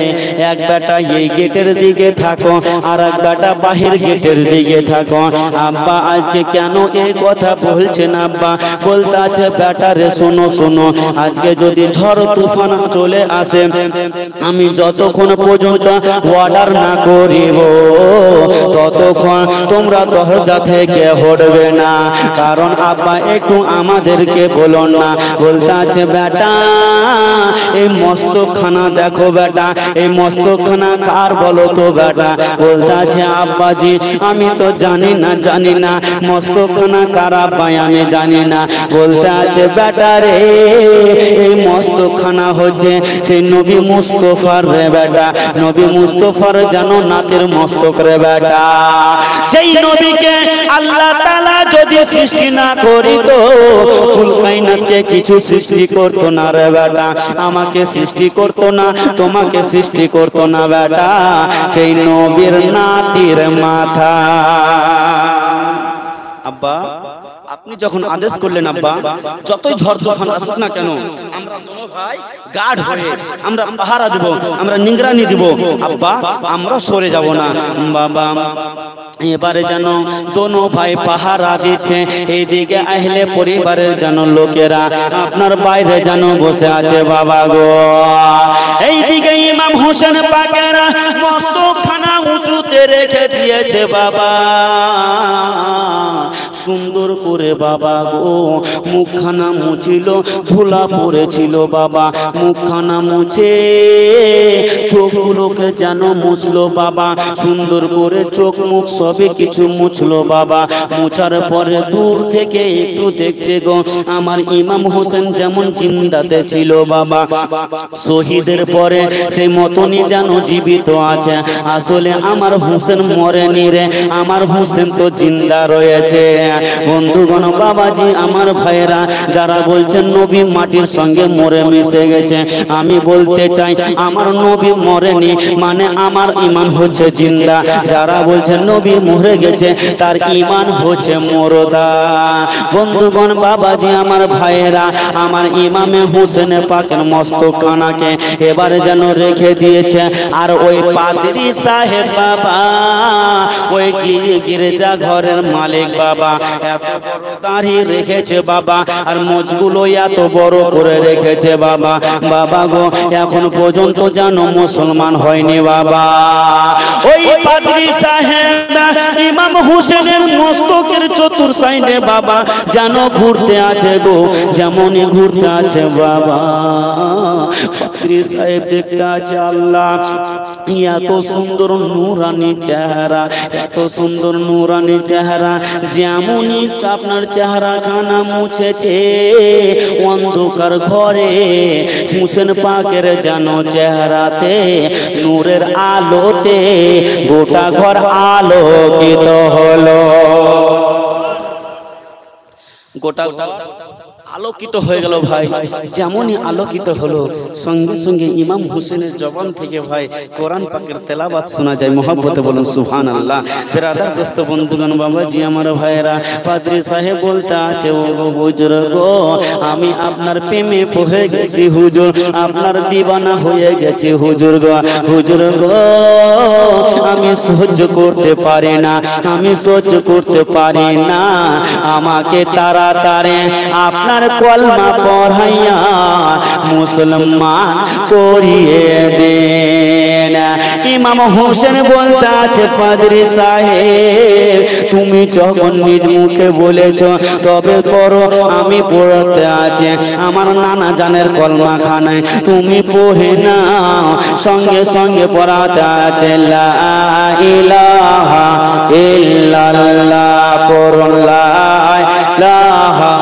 এক বেটা এই গেটের দিকে থাকো, আর এক বেটা বাহির গেটের দিকে থাকো। আব্বা আজকে কেন এই কথা বলছেন আব্বা? বলতে আছে বেটা রে শোনো শোনো, আজকে যদি ঝড় তুফান চলে আসে, আমি যতক্ষণ পর্যন্ত অর্ডার না করিব ততক্ষণ তোমরা দরজা থেকে হটবে না। কারণ আব্বা একটু আমাদেরকে বলো না। বলতে আছে বেটা এই মস্তখানা দেখো বেটা, এই মস্তখানা কার বলো তো বেটা? বলতে আছে আব্বাজি আমি তো জানি না মস্তখানা কার আব্বা, আমি জানি না। বলতে আছে বেটা রে এই মস্তখানা হচ্ছে সেই নবী মুস্তফার রে বেটা, নবী মুস্তফার জানো নাতের মস্তক রে বেটা। যেই নবীকে আল্লাহ তাআলা যদি সৃষ্টি না করিত, কুল কায়নাতকে কিছু সৃষ্টি করতো না রে বেটা, আমাকে সৃষ্টি করতো না, তোমাকে সৃষ্টি করতো না বেটা, সেই নবীর নাতির মাথা। আব্বা আপনি যখন আদেশ করলেন আব্বা, যতই ঝড় তুফান আসুক না কেন, আমরা দোনো ভাই গার্ড হয়ে আমরা পাহারা দেব, আমরা নিগরানি দেব আব্বা, আমরা সরে যাব না। বাবা এবারে যেন দোনো ভাই পাহারা দিচ্ছে, এইদিকে আহলে পরিবারের যেন লোকেরা আপনার বাইরে যেন বসে আছে বাবা গো। এইদিকে ইমাম হোসেন পাকের মস্তকখানা উঁচুতে রেখে দিয়েছে বাবা, সুন্দর করে বাবা গো মুখখানা মুছিল, ধুলা পড়েছিল বাবা, মুখখানা মুছে চোখগুলোকে যেন মুছলো বাবা, সুন্দর করে চোখ মুখ সবে কিছু মুছলো বাবা। মুছার পরে দূর থেকে একটু দেখছে গো আমার ইমাম হোসেন যেমন জিন্দাতে ছিল বাবা, শহীদের পরে সেই মতনই যেন জীবিত আছে। আসলে আমার হোসেন মরেনি রে, আমার হোসেন তো জিন্দা রয়েছে। বন্ধুগণ বাবাজি আমার ভাইরা যারা বলছেন নবী মাটির সঙ্গে মরে মিশে গেছে, আমি বলতে চাই আমার নবী মরেনি, মানে আমার ঈমান হচ্ছে জিন্দা। যারা বলছেন নবী মরে গেছে তার ঈমান হচ্ছে মুর্দা। বন্ধুগণ বাবাজি আমার ভাইরা আমার ইমামে হোসেন পাকের মস্তকখানাকে এবারে যেন রেখে দিয়েছে। আর ওই পাদ্রী সাহেব বাবা, ওই গির্জা ঘরের মালিক বাবা এত বড় দাড়ি রেখেছে বাবা, আর মোজগুলো এত বড় করে রেখেছে বাবা। বাবা গো এখন পর্যন্ত যেন মুসলমান হয়নি বাবা। ওই পাদ্রী সাহেব ইমাম হোসেনের মস্তকের চতুর সাইডে বাবা যেন ঘুরতে আছে গো, যেমনই ঘুরতে আছে বাবা। পাদ্রী সাহেব দেখতে আছে আল্লাহ এত সুন্দর নূরানি চেহারা, এত সুন্দর নূরানি চেহারা, যেমনই আপনার চেহারা খানা মুছেছে অন্ধকার ঘরে হোসেন পাকের যেন চেহারাতে নূরের আলোতে গোটা ঘর আলোকিত হলো, গোটা আলোকিত হয়ে গেল ভাই। যেমনই আলোকিত হলো সঙ্গে সঙ্গে ইমাম হোসেনের জবান থেকে ভাই কোরআন পাকের তেলাওয়াত শোনা যায়। মহব্বতে বলুন সুবহানাল্লাহ। বিরাদার দোস্ত বন্ধুগণ বাবাজি আমার ভাইরা পাদ্রী সাহেব বলতে আছে ও গো হুজুর গো আমি আপনার প্রেমে পড়ে গেছি হুজুর, আপনার দিওয়ানা হয়ে গেছি হুজুর গো, হুজুর গো আমি সহ্য করতে পারি না, আমি সহ্য করতে পারি না, আমাকে তাড়াতাড়ি আপনার কলমা পড়াইয়া মুসলমান করিয়ে দেন। ইমাম হোসেন বলতে আছে পাদ্রী সাহেব তুমি যখন নিজ মুখে বলেছ তবে করো, আমি পড়তে আছে আমার নানা জানের কলমা খানায় তুমি পড়ে নাও। সঙ্গে সঙ্গে পড়াতে আছে লা ইলাহা ইল্লাল্লাহ, পড়ুন লা ইলাহা,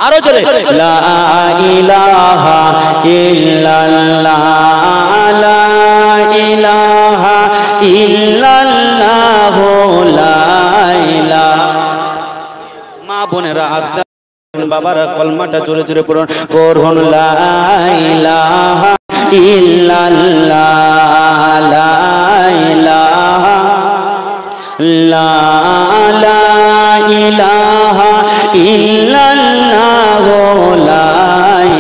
আরো জোরে লা ইলাহা ইল্লাল্লাহ, লা ইলাহা ইল্লাল্লাহ, লা ইলাহা। মা বোনেরা আস্তে বাবারা কলমাটা জোরে জোরে পড়ুন, পড়ুন লা ইলাহা ইল্লাল্লাহ, লা ইলাহা লা ইলাহা ইল্লাল্লাহ, লা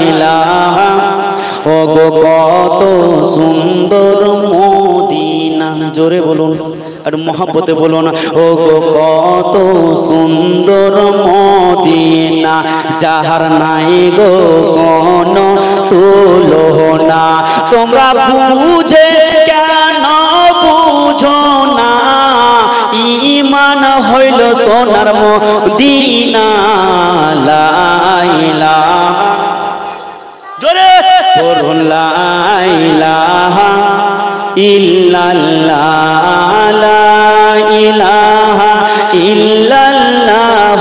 ইলাহা। ও গো কত সুন্দর মদিনা, জোরে বলুন আর মহব্বতে বলুন, ও গো কত সুন্দর মদিনা, যাহার নাই গো কোন তুলনা। তোমরা বুঝে কেন বুঝো না, ঈমান হইল সোনার মদিনা, লা ইলাহা, জোরে পড়ুন লা ইলাহা ইল্লাল্লাহ, লা ইলাহা ইল্লাল্লাহ,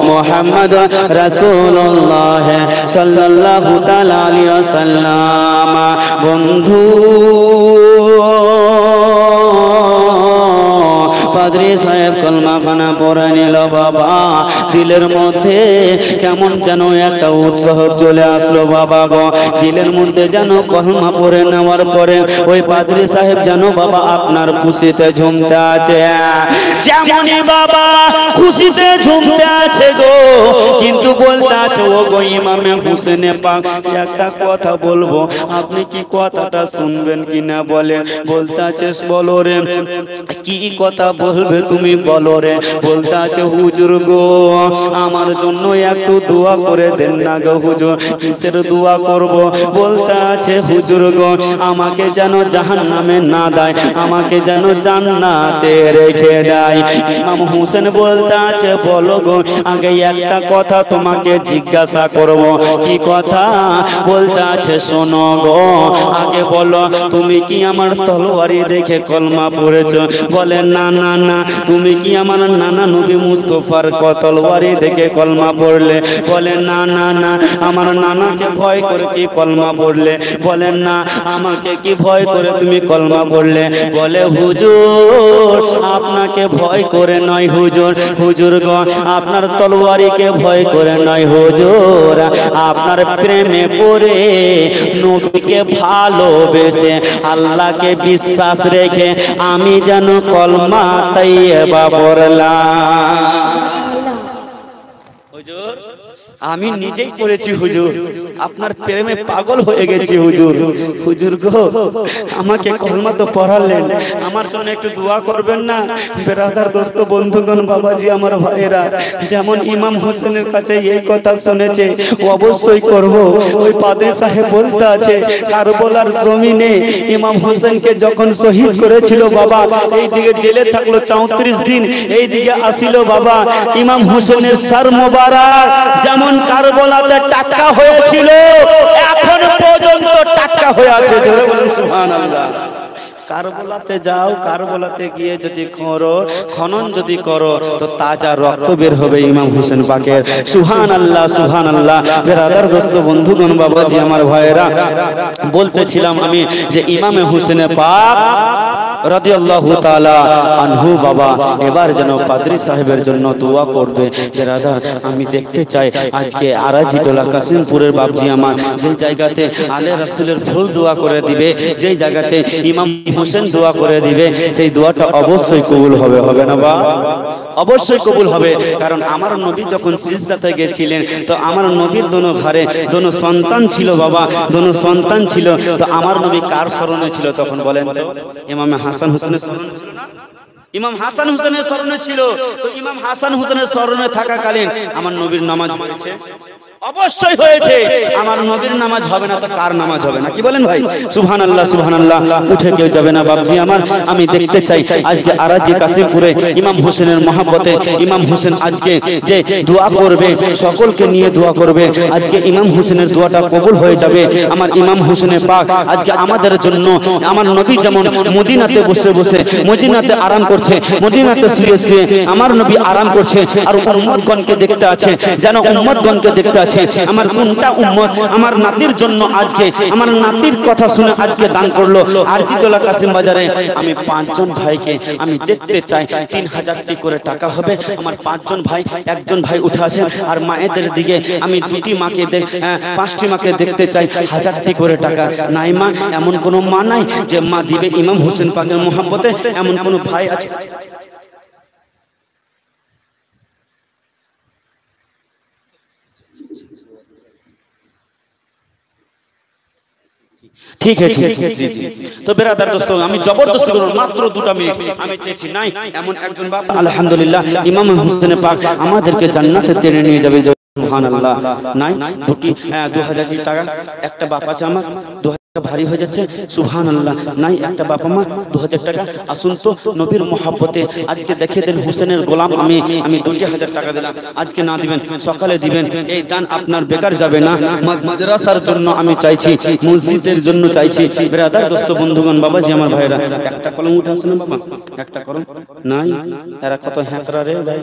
মুহাম্মদ রাসূলুল্লাহ সাল্লাল্লাহু তাআলা আলাইহি ওয়াসাল্লাম। বন্ধু পাদ্রী সাহেব কলমা খানা পড়ে নিল বাবা, দিলের মধ্যে কেমন যেন একটা উৎসাহ চলে আসলো বাবা গো, দিলের মধ্যে যেন কলমা পড়ে নেওয়ার পরে ওই পাদ্রী সাহেব যেন বাবা আপনার খুশিতে ঝুমতে আছে, যেমনই বাবা খুশিতে ঝুমতে আছে গো, কিন্তু বলতে আছে ও গো ইমামে হোসেনে পাক একটা কথা বলবো, আপনি কি কথাটা শুনবেন কিনা বলেন। বলতে আছে বলো রে, কি কথা বলবে তুমি বলো রে। করে বলতে আছে হুজুর গো আমার জন্য একটু দোয়া করে দেন না গো হুজুর। কিসের দোয়া করব? বলতে আছে হুজুর গো আমাকে যেন জাহান্নামে না দেয়, আমাকে যেন জান্নাতে রেখে দেয়। ইমাম হোসেন বলতে আছে বলো গো আগে একটা কথা তোমাকে জিজ্ঞাসা করব। কি কথা? বলতে আছে শোনো গো আগে বলো তুমি কি আমার তলোয়ারি দেখে কলমা পড়েছো? বলে না না না। তুমি কি আমার নানা নবী মুস্তাফার তলোয়ারি দেখে কলমা পড়লে? বলে না না না। আমার নানাকে ভয় করে কি কলমা পড়লে? বলেন না। আমাকে কি ভয় করে তুমি কলমা পড়লে? বলে হুজুর আপনাকে ভয় করে নয় হুজুর, হুজুর গো আপনার তলোয়ারিকে ভয় করে নয় হুজুর, আপনার প্রেমে পড়ে নবীকে ভালোবেসে আল্লাহকে বিশ্বাস রেখে আমি যেন কলমা তাইয়্যিবা পড়লাম। হুজুর আমি নিজেই পড়েছি হুজুর, আপনার প্রেমে পাগল হয়ে গেছি হুজুর। হুজুর গো আমাকে কলমা তো পড়ালেন, আমার জন্য একটু দোয়া করবেন না? বেরাদার দোস্ত বন্ধুগণ বাবাজি আমার ভাইয়েরা, যেমন ইমাম হোসেনের কাছে এই কথা শুনেছে অবশ্যই করব। ওই পাদ্রী সাহেব বলতে আছে কারবালার জমিনে ইমাম হোসেনকে যখন শহীদ করেছিল বাবা, এই দিকে জেলে থাকলো 34 দিন, এই দিকে আসিল বাবা ইমাম হোসেনের সর মোবারক যেমন কারবালাতে টাটকা হয়েছিল এখন পর্যন্ত টাটকা হয়ে আছে। জোরে বলুন সুবহানাল্লাহ। কারবালাতে যাও, কারবালাতে গিয়ে যদি খনন যদি করো তো তাজা রক্ত বের হবে ইমাম হোসেন পাকের। সুবহানাল্লাহ সুবহানাল্লাহ। বেরাদার দোস্ত বন্ধুগণ বাবাজি আমার ভাইয়েরা, বলতেছিলাম আমি যে ইমামে হোসেন পাক রাদিয়াল্লাহু তাআলা আনহু বাবা এবার যেন পাদ্রী সাহেবের জন্য দোয়া করবে। বেরাদার আমি দেখতে চাই আজকে আরাজি টোলা কাসিমপুরের বাবজি আমার যেই জায়গাতে আলে রাসূলের ফুল দোয়া করে দিবে, যেই জায়গাতে ইমাম হোসেন দোয়া করে দিবে, সেই দোয়াটা অবশ্যই কবুল হবে, হবে না বা? অবশ্যই কবুল হবে। কারণ আমার নবী যখন সিজদাতে গেছিলেন তো আমার নবীর দোনো ঘরে দোনো সন্তান ছিল বাবা, দোনো সন্তান ছিল। তো আমার নবী কার স্মরণে ছিল তখন বলেন তো? ইমাম হাসান হোসেনের স্মরণে ছিল না? ইমাম হাসান হোসেনের স্মরণে ছিল। তো ইমাম হাসান হোসেনের স্মরণে থাকাকালীন আমার নবীর নামাজ হয়েছে? অবশ্যই হয়েছে। আমার নবীর নামাজ হবে না তো কার নামাজ হবে না? কি বলেন ভাই? সুবহানাল্লাহ সুবহানাল্লাহ। উঠে কেউ যাবে না বাবজি আমার, আমি দেখতে চাই আজকে আরাজি কাসিমপুরে ইমাম হোসেনের মহব্বতে ইমাম হোসেন আজকে যে দোয়া করবে সকলকে নিয়ে দোয়া করবে, আজকে ইমাম হোসেনের দোয়াটা কবুল হয়ে যাবে। আমার ইমাম হোসেনের পাক আজকে আমাদের জন্য, আমার নবী যেমন মদিনাতে বসে বসে মদিনাতে আরাম করছে, মদিনাতে শুয়ে শুয়ে আমার নবী আরাম করছে, আর উম্মতগণকে দেখতে আছে যেন উম্মতগণকে দেখতে আছে আমার কোনটা উম্মত আমার নাতির জন্য আজকে আমার নাতির কথা শুনে আজকে দান করলো। আরজিটোলা কাসিম বাজারে আমি 5 জন ভাইকে আমি দেখতে চাই 3000টি করে টাকা হবে। আমার 5 জন ভাই, একজন ভাই উঠে আছে, আর মায়েদের দিকে আমি 2টি মাকে 5টি মাকে দেখতে চাই 1000টি করে টাকা। নাই মা, এমন কোন মা নাই যে মা দিবে ইমাম হোসেন পাকের মহব্বতে? এমন কোন ভাই আছে? ঠিক আছে জি জি। তো বেরাদার দোস্ত আমি জবরদস্তি করব মাত্র 2টা মিনিট আমি চেয়েছি, নাই এমন একজন বাপ আলহামদুলিল্লাহ ইমাম হোসেন পাক আমাদেরকে জান্নাতে টেনে নিয়ে যাবে। সুবহানাল্লাহ। নাই 2000 টাকা একটা বাপ আছে আমার, 2000 ভারী হয়ে যাচ্ছে। সুবহানাল্লাহ। নাই একটা বাপ আমার 2000 টাকা। আসুন তো নবীর মহব্বতে আজকে দেখিয়ে দেন হোসেনের গোলাম আমি 2000 টাকা দিলাম, আজকে না দিবেন সকালে দিবেন। এই দান আপনার বেকার যাবে না। মাদ্রাসার জন্য আমি চাইছি, মসজিদের জন্য চাইছি। ব্রাদার দোস্ত বন্ধুগণ বাবাজি আমার ভাইরা, একটা কলম উঠে আসে না বাবা? একটা কলম নাই? এরা কত হ্যাঁকরা রে ভাই।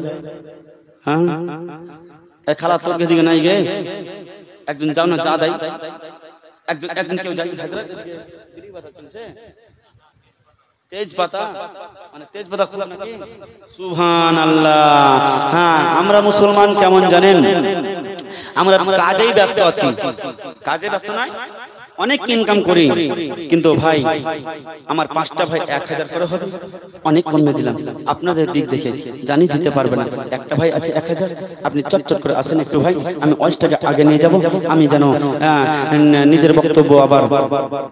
হ্যাঁ এই খালা তোর দিকে নাই গে, একজন যাও না, চা দেয় একজন কেউ যাই তেজপাতা, মানে তেজপাতা খোলা নাকি? সুবহানাল্লাহ। হ্যাঁ আমরা মুসলমান কেমন জানেন, আমরা কাজেই ব্যস্ত আছি। কাজে ব্যস্ত নাই, অনেক ইনকাম করি, কিন্তু ভাই আমার 5টা ভাই 1000 করে হবে, অনেক কমে দিলাম। আপনাদের দিক দেখে জানি দিতে পারবে না, একটা ভাই আছে 1000, আপনি চটচট করে আসেন একটু ভাই, আমি 10 টাকা আগে নিয়ে যাব, আমি যেন নিজের বক্তব্য আবার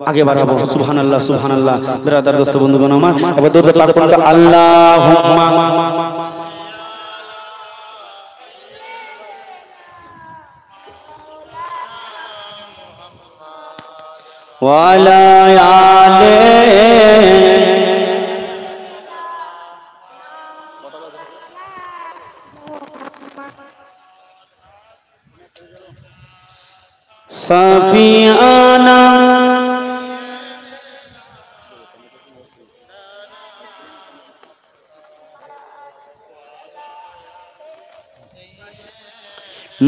আগে বাড়াবো। সুবহানাল্লাহ সুবহানাল্লাহ। ব্রাদার দোস্ত বন্ধুগণ আমার, এবার দরুদ পাক পড়ুন আল্লাহুম্মা ওয়ালা আলে সাফিয়ানা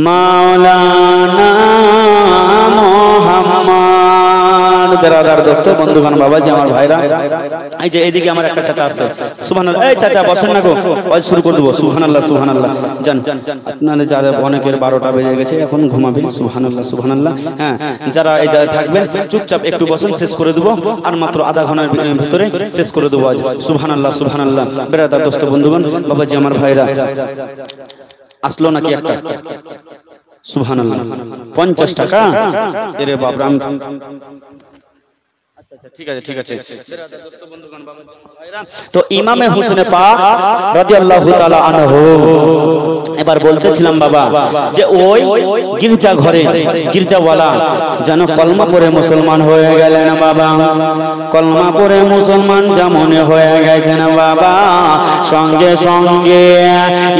মাওলানা মুহাম্মদ। বেরাদার দোস্ত বন্ধুগণ বাবাজি আমার ভাইরা, এই যে এইদিকে আমার একটা চাচা আছে, সুবহানাল্লাহ। এই চাচা বসেন না গো, ওয়াজ শুরু করে দেব। সুবহানাল্লাহ সুবহানাল্লাহ। জান আপনাদের যারা অনেকের 12টা বেজে গেছে, এখন ঘুমাবেন। সুবহানাল্লাহ সুবহানাল্লাহ। হ্যাঁ, যারা এই জায়গায় থাকবেন চুপচাপ একটু বসেন, শেষ করে দেব। আর মাত্র আধা ঘন্টার ভিতরে শেষ করে দেব আজ। সুবহানাল্লাহ সুবহানাল্লাহ। বেরাদার দোস্ত বন্ধুগণ বাবাজি আমার ভাইরা, আসলো নাকি একটা? সুবহানাল্লাহ। 50 টাকা? এরে বাপ রাম। ঠিক আছে ঠিক আছে। তো ইমামে হোসেন পাক রাদিয়াল্লাহু তাআলা আনহু, এবার বলতেছিলাম বাবা যে ওই গির্জা ঘরে গির্জাওয়ালা যেন কলমা পড়ে মুসলমান হয়ে গেলেন বাবা। কলমা পড়ে মুসলমান যেমন হয়ে গেছেন বাবা, সঙ্গে সঙ্গে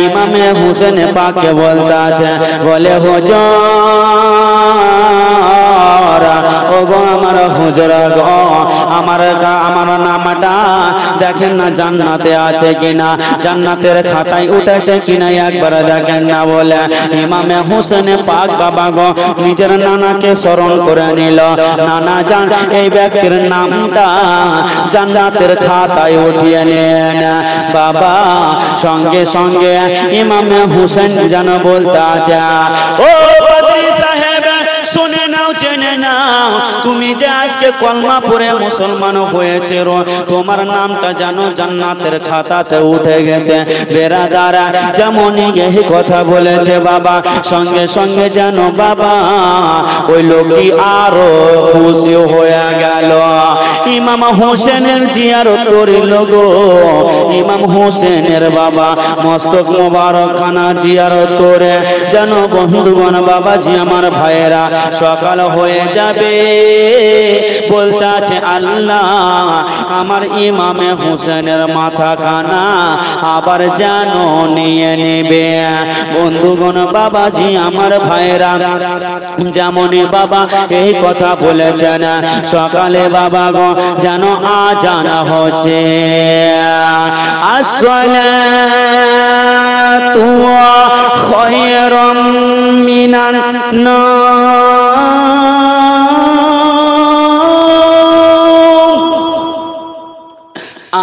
ইমামে হোসেন পাককে বলতে আছে, বলে হুজুর, ও গো আমার হুজুর গো, আমার নামটা দেখেন না জান্নাতে আছে কিনা, জান্নাতের খাতায় উঠেছে কিনা একবার দেখেন না। বলে ইমামে হোসেন পাক বাবা গো নিজের নানাকে স্মরণ করে নিল, নানা জান এই ব্যক্তির নামটা জান্নাতের খাতায় উঠিয়ে নেন বাবা। সঙ্গে সঙ্গে ইমামে হোসেন যেন বলতে আছে, ও পাদ্রী সাহেব শুনে নাও, জেনে নাও, তুমি যে আজকে কলমা পড়ে মুসলমান হয়েছে, তোমার নামটা জানো জান্নাতের খাতাতে উঠে গেছে। বেরাদারা যেমনই এই কথা বলেছে বাবা, সঙ্গে সঙ্গে যেন বাবা ওই লোকটি আরো খুশি হয়ে গেল। ইমাম হোসেনের জিয়ারত করিল গো, ইমাম হোসেনের বাবা মস্তক মোবারক খানা জিয়ারত করে যেন বন্ধুগণ বাবাজি আমার ভাইয়েরা সকাল হয়ে যাবে, বলতে আছে আল্লাহ আমার ইমামে হোসেনের মাথা খানা আবার যেন নিয়ে নেবে। বন্ধুগণ বাবাজি আমার ভাইয়েরা যেমনই বাবা এই কথা বলেছেন, সকালে বাবা গো যেন আজান হচ্ছে, আসসালাতু খায়রুম মিনান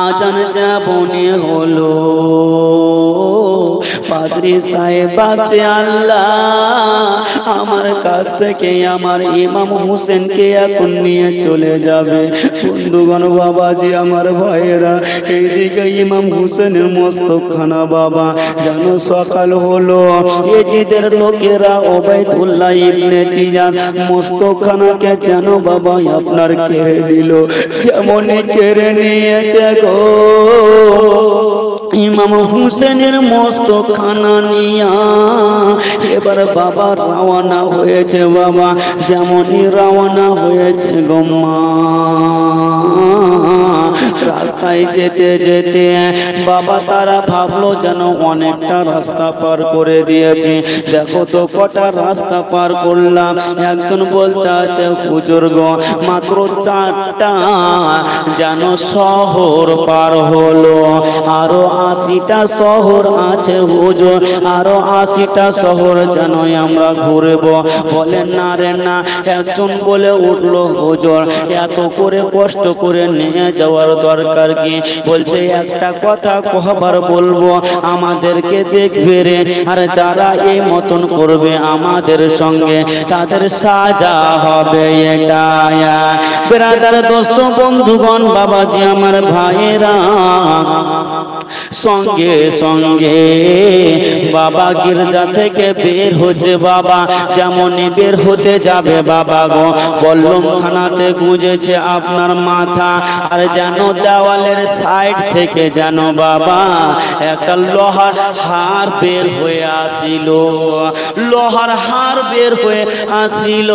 আজান যাবনে হলো, পাদ্রী সাহেব ভাবছে আল্লাহ আমার কাছ থেকে আমার ইমাম হোসেনকে এখন নিয়ে চলে যাবে। বন্ধুগণ বাবাজি আমার ভাইয়েরা, এইদিকে ইমাম হোসেনের মস্তকখানা বাবা যেন সকাল হলো, এজিদের লোকেরা ওবাইদুল্লাহ ইবনে জিয়াদ মস্তকখানাকে যেন বাবা আপনার কেড়ে নিল, যেমনই কেড়ে নিয়েছে গো ইমাম হোসেনের মস্তকখানা নিয়া এবার বাবা রওনা হয়েছে বাবা, যেমনই রওনা হয়েছে গম্মা। রাস্তায় যেতে যেতে বাবা তারা ভাবলো যেন অনেকটা রাস্তা পার করে দিয়েছি, দেখো তো কটা রাস্তা পার করলাম। একজন বলতে আছে হুজুর গো মাত্র 4টা যেন শহর পার হলো, আরো 80টা শহর আছে হুজুর, আরো 80টা শহর যেন আমরা ঘুরবো। বলেন না রে না। একজন বলে উঠলো হুজুর এত করে কষ্ট করে নিয়ে যাওয়ার দরকার কি? বলছে একটা কথা কবার বলবো, আমাদেরকে দেখবে রে, আর যারা এই মতন করবে আমাদের সঙ্গে তাদের সাজা হবে। এটাই ব্রাদার দোস্ত বন্ধুগণ বাবাজি আমার ভাইয়েরা, সঙ্গে সঙ্গে বাবা গির্জা থেকে বের হচ্ছে বাবা, যেমনই বের হতে যাবে বাবা গো বল্লম খানাতে গুঁজেছে আপনার মাথা, আর যেন যেন দেওয়ালের সাইড থেকে যেন বাবা একটা লোহার হার বের হয়ে আসিল, লোহার হার বের হয়ে আসিল।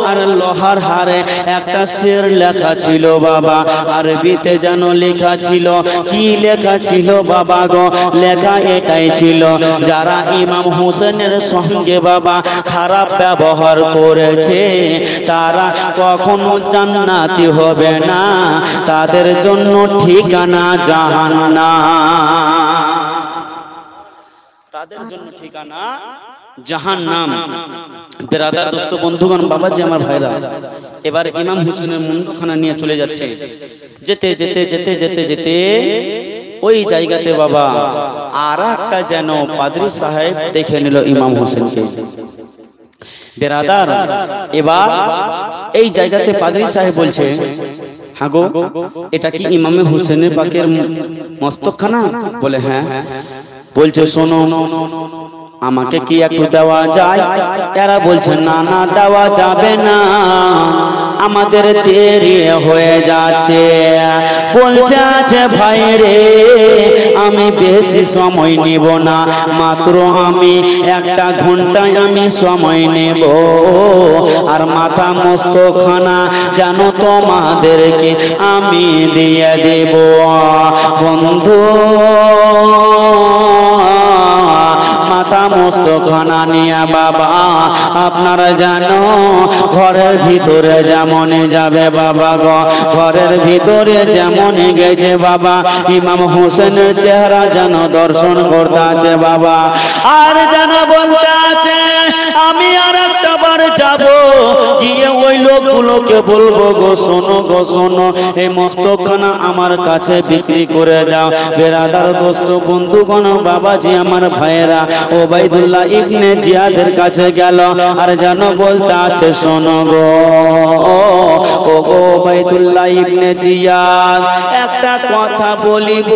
আর লোহার হারে একটা শের লেখা ছিল বাবা, আরবিতে যেন লেখা ছিল। কি লেখা ছিল বাবা গো? লেখা এটাই ছিল, যারা ইমাম হোসেনের সঙ্গে বাবা খারাপ ব্যবহার করেছে তারা কখনো জান্নাতি হবে না, তাদের জন্য ঠিকানা জাহান্নাম, তাদের জন্য ঠিকানা জাহান্নাম। বেরাদার দোস্ত বন্ধুগণ, বাবাজি আমার ভাইরা, এবার ইমাম হোসেনের মুন্ডখানা নিয়ে চলে যাচ্ছে। যেতে যেতে যেতে যেতে যেতে ওই জায়গাতে বাবা আর একটা যেন পাদ্রী সাহেব দেখে নিল ইমাম হোসেনকে। বেরাদার, এবার এই জায়গাতে পাদ্রী সাহেব বলছে, হ্যাঁ গো, এটা কি ইমামে হোসেনের পাকের মস্তকখানা? বলে হ্যাঁ। বলছে শোনো, আমাকে কি একটু দেওয়া যায়? এরা বলছে না না, দেওয়া যাবে না, আমাদের দেরি হয়ে যাচ্ছে। বলছে আছে ভাই রে, আমি বেশি সময় নিব না, মাত্র আমি 1 ঘন্টায় আমি সময় নেব, আর মাথা মস্তখানা যেন তোমাদেরকে আমি দিয়ে দেব। বন্ধু, মাথা মস্তখানা নিয়ে বাবা আপনারা জানো ঘরের ভিতরে যেমন যাবে বাবা গো, ঘরের ভিতরে যেমন গেছে বাবা ইমাম হোসেনের চেহারা যেন দর্শন করতে আছে বাবা, আর যেন বলতে আছে আমি আর একটা বার যাব, গিয়ে ওই লোকগুলোকে বলবো গো শোনো গো শোনো, এই মস্তকখানা আমার কাছে বিক্রি করে দাও। বেরাদার দোস্ত বন্ধুগণ, বাবাজি আমার ভাইয়েরা ওবাইদুল্লাহ ইবনে জিয়াদের কাছে গেল, আর যেন বলতে আছে শোনো গো ও ওবাইদুল্লাহ ইবনে জিয়াদ, একটা কথা বলিব।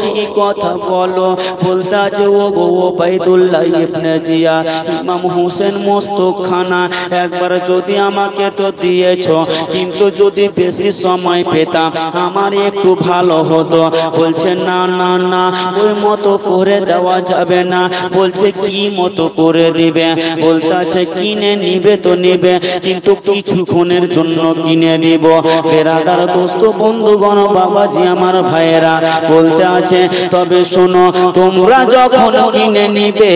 কি কথা বলো? বলতে আছে ও গো ওবাইদুল্লাহ ইবনে জিয়াদ, ইমাম হোসেন মস্তকখানা একবার যদি আমাকে তো দিয়েছ, কিন্তু যদি বেশি সময় পেতাম আমার একটু ভালো হতো। বলছে না না না, ওই মতো করে দেওয়া যাবে না। বলছে কি মতো করে দিবে? বলতে আছে কিনে নিবে তো নিবে, কিন্তু কিছুক্ষণের জন্য কিনে দিব। বেরাদার দোস্ত বন্ধুগণ, বাবাজি আমার ভাইয়েরা বলতে আছে তবে শোনো, তোমরা যখন কিনে নিবে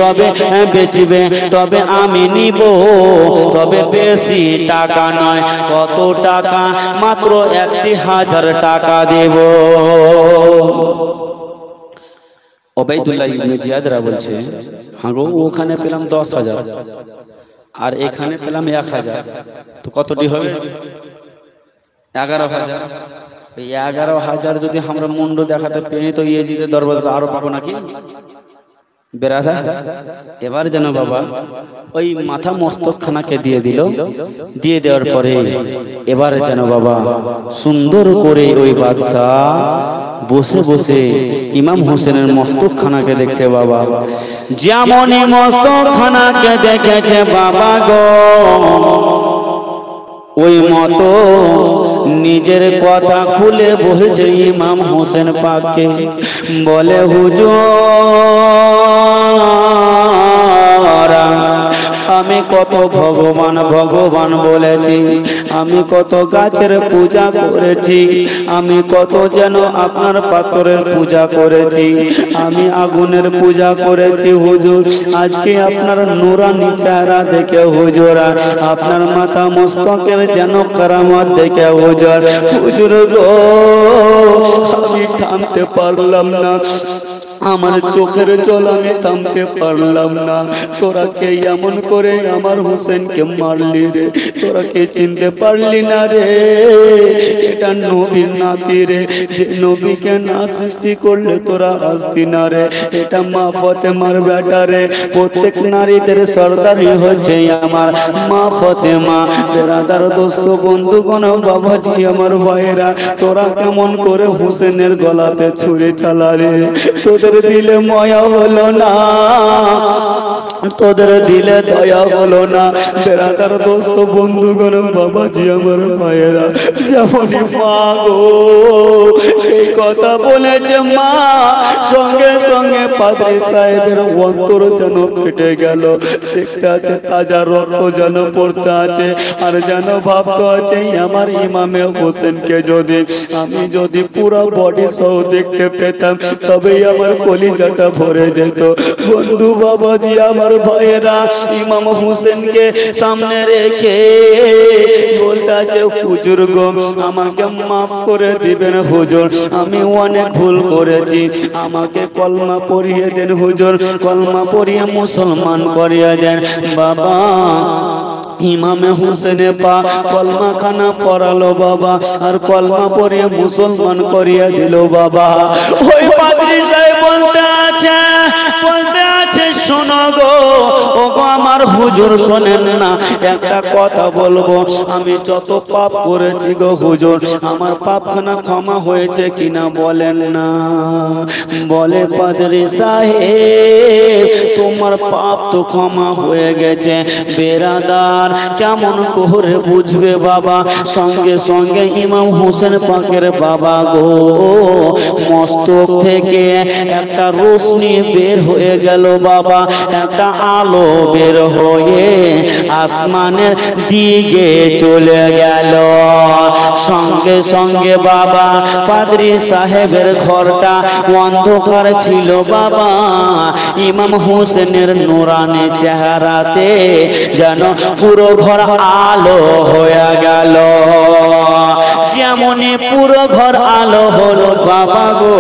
তবে বেচবে, তবে আমি নিব, তবে বেশি টাকা নয়। কত টাকা? মাত্র 1000 টাকা দেব। ওবাইদুল্লাহ ইবনে জিয়াদরা বলছে হ্যাঁ গো, ওখানে পেলাম 10,000 আর এখানে পেলাম 1000, তো কতটি হবে? 11,000। 11,000 যদি আমরা মুন্ড দেখাতে পেয়ে তো ইয়েজিদের দরবারে আরো পাবো নাকি? বেরাদার, এবার যেন বাবা ওই মাথা মস্তকখানাকে দিয়ে দিল। দিয়ে দেওয়ার পরে এবার যেন বাবা সুন্দর করে ওই বাদশাহ বসে বসে ইমাম হোসেনের মস্তকখানাকে দেখছে বাবা। যেমনই মস্তকখানাকে দেখেছে বাবা গো, ওই মতো নিজের কথা খুলে বলছে ইমাম হোসেন পাককে। বলে হুজুর, আমি কত ভগবান ভগবান বলেছি, আমি কত গাছের পূজা করেছি, আমি কত যেন আপনার পাথরের পূজা করেছি, আমি আগুনের পূজা করেছি হুজুর। আজকে আপনার নুরানি চেহারা দেখে হুজুর, আপনার মাথা মস্তকের যেন কারামত দেখে হুজুর, হুজুর গো আমি থামতে পারলাম না, আমার চোখের জল আমি থামতে পারলাম না। তোরা কে এমন করে আমার হোসেনকে মারলি রে? তোরা কে চিনতে পারলি না রে? এটা নবীর নাতি রে, যে নবীকে না সৃষ্টি করলে তোরা আসতি না রে। এটা মা ফাতেমার বেটা রে, প্রত্যেক নারীদের সর্দারি হচ্ছে আমার মা ফাতেমা। বেরাদার দোস্ত বন্ধুগণ, বাবাজি আমার ভাইয়েরা, তোরা কেমন করে হোসেনের গলাতে ছুরি চালালে? তোদের তোদের দিলে মায়া হলো না, তোদের দিলে দয়া হলো না। বেরাদার দোস্ত বন্ধুগণ, বাবাজি আমার মায়েরা, যেমনই মা গো এই কথা বলেছে, মা সঙ্গে সঙ্গে পাদ্রী সাহেবের অন্তর যেন ফেটে গেল। দেখতে আছে তাজা রক্ত যেন পড়তে আছে, আর যেন ভাবতে আছে আমার ইমামে হোসেনকে আমি যদি পুরো বডি সহ দেখতে পেতাম তবেই আমার কলিজাটা ভরে যেত। বন্ধু বাবাজি আমার ভাইয়েরা, ইমাম হোসেনকে সামনে রেখে বলতে আছে, হুজুর গো আমাকে মাফ করে দিবেন হুজুর, আমি অনেক ভুল করেছি, আমাকে কলমা পড়িয়ে দেন হুজুর, কলমা পড়িয়ে মুসলমান করিয়ে দেন। বাবা ইমামে হোসেনে পা কলমা খানা পড়ালো বাবা, আর কলমা পড়িয়ে মুসলমান করিয়ে দিল বাবা। ওই পাদ্রী সাহেব বলতে আছে শোনো গো, ও গো আমার হুজুর শোনেন না, একটা কথা বলবো, আমি যত পাপ করেছি গো হুজুর, আমার পাপখানা ক্ষমা হয়েছে কিনা বলেন না। বলে পাদ্রী সাহেব তোমার পাপ তো ক্ষমা হয়ে গেছে, বেরাদার কেমন করে বুঝবে বাবা। সঙ্গে সঙ্গে ইমাম হোসেন পাকের বাবা গো মস্তক থেকে একটা রোশনি বের হয়ে গেল বাবা, একটা আলো বের হয়ে আসমানের দিকে চলে গেল। সঙ্গে সঙ্গে বাবা পাদ্রী সাহেবের ঘরটা অন্ধকার ছিল বাবা, ইমাম হোসেনের নুরানি চেহারাতে যেন পুরো ঘর আলো হয়ে গেল। যেমনই পুরো ঘর আলো হলো বাবা গো,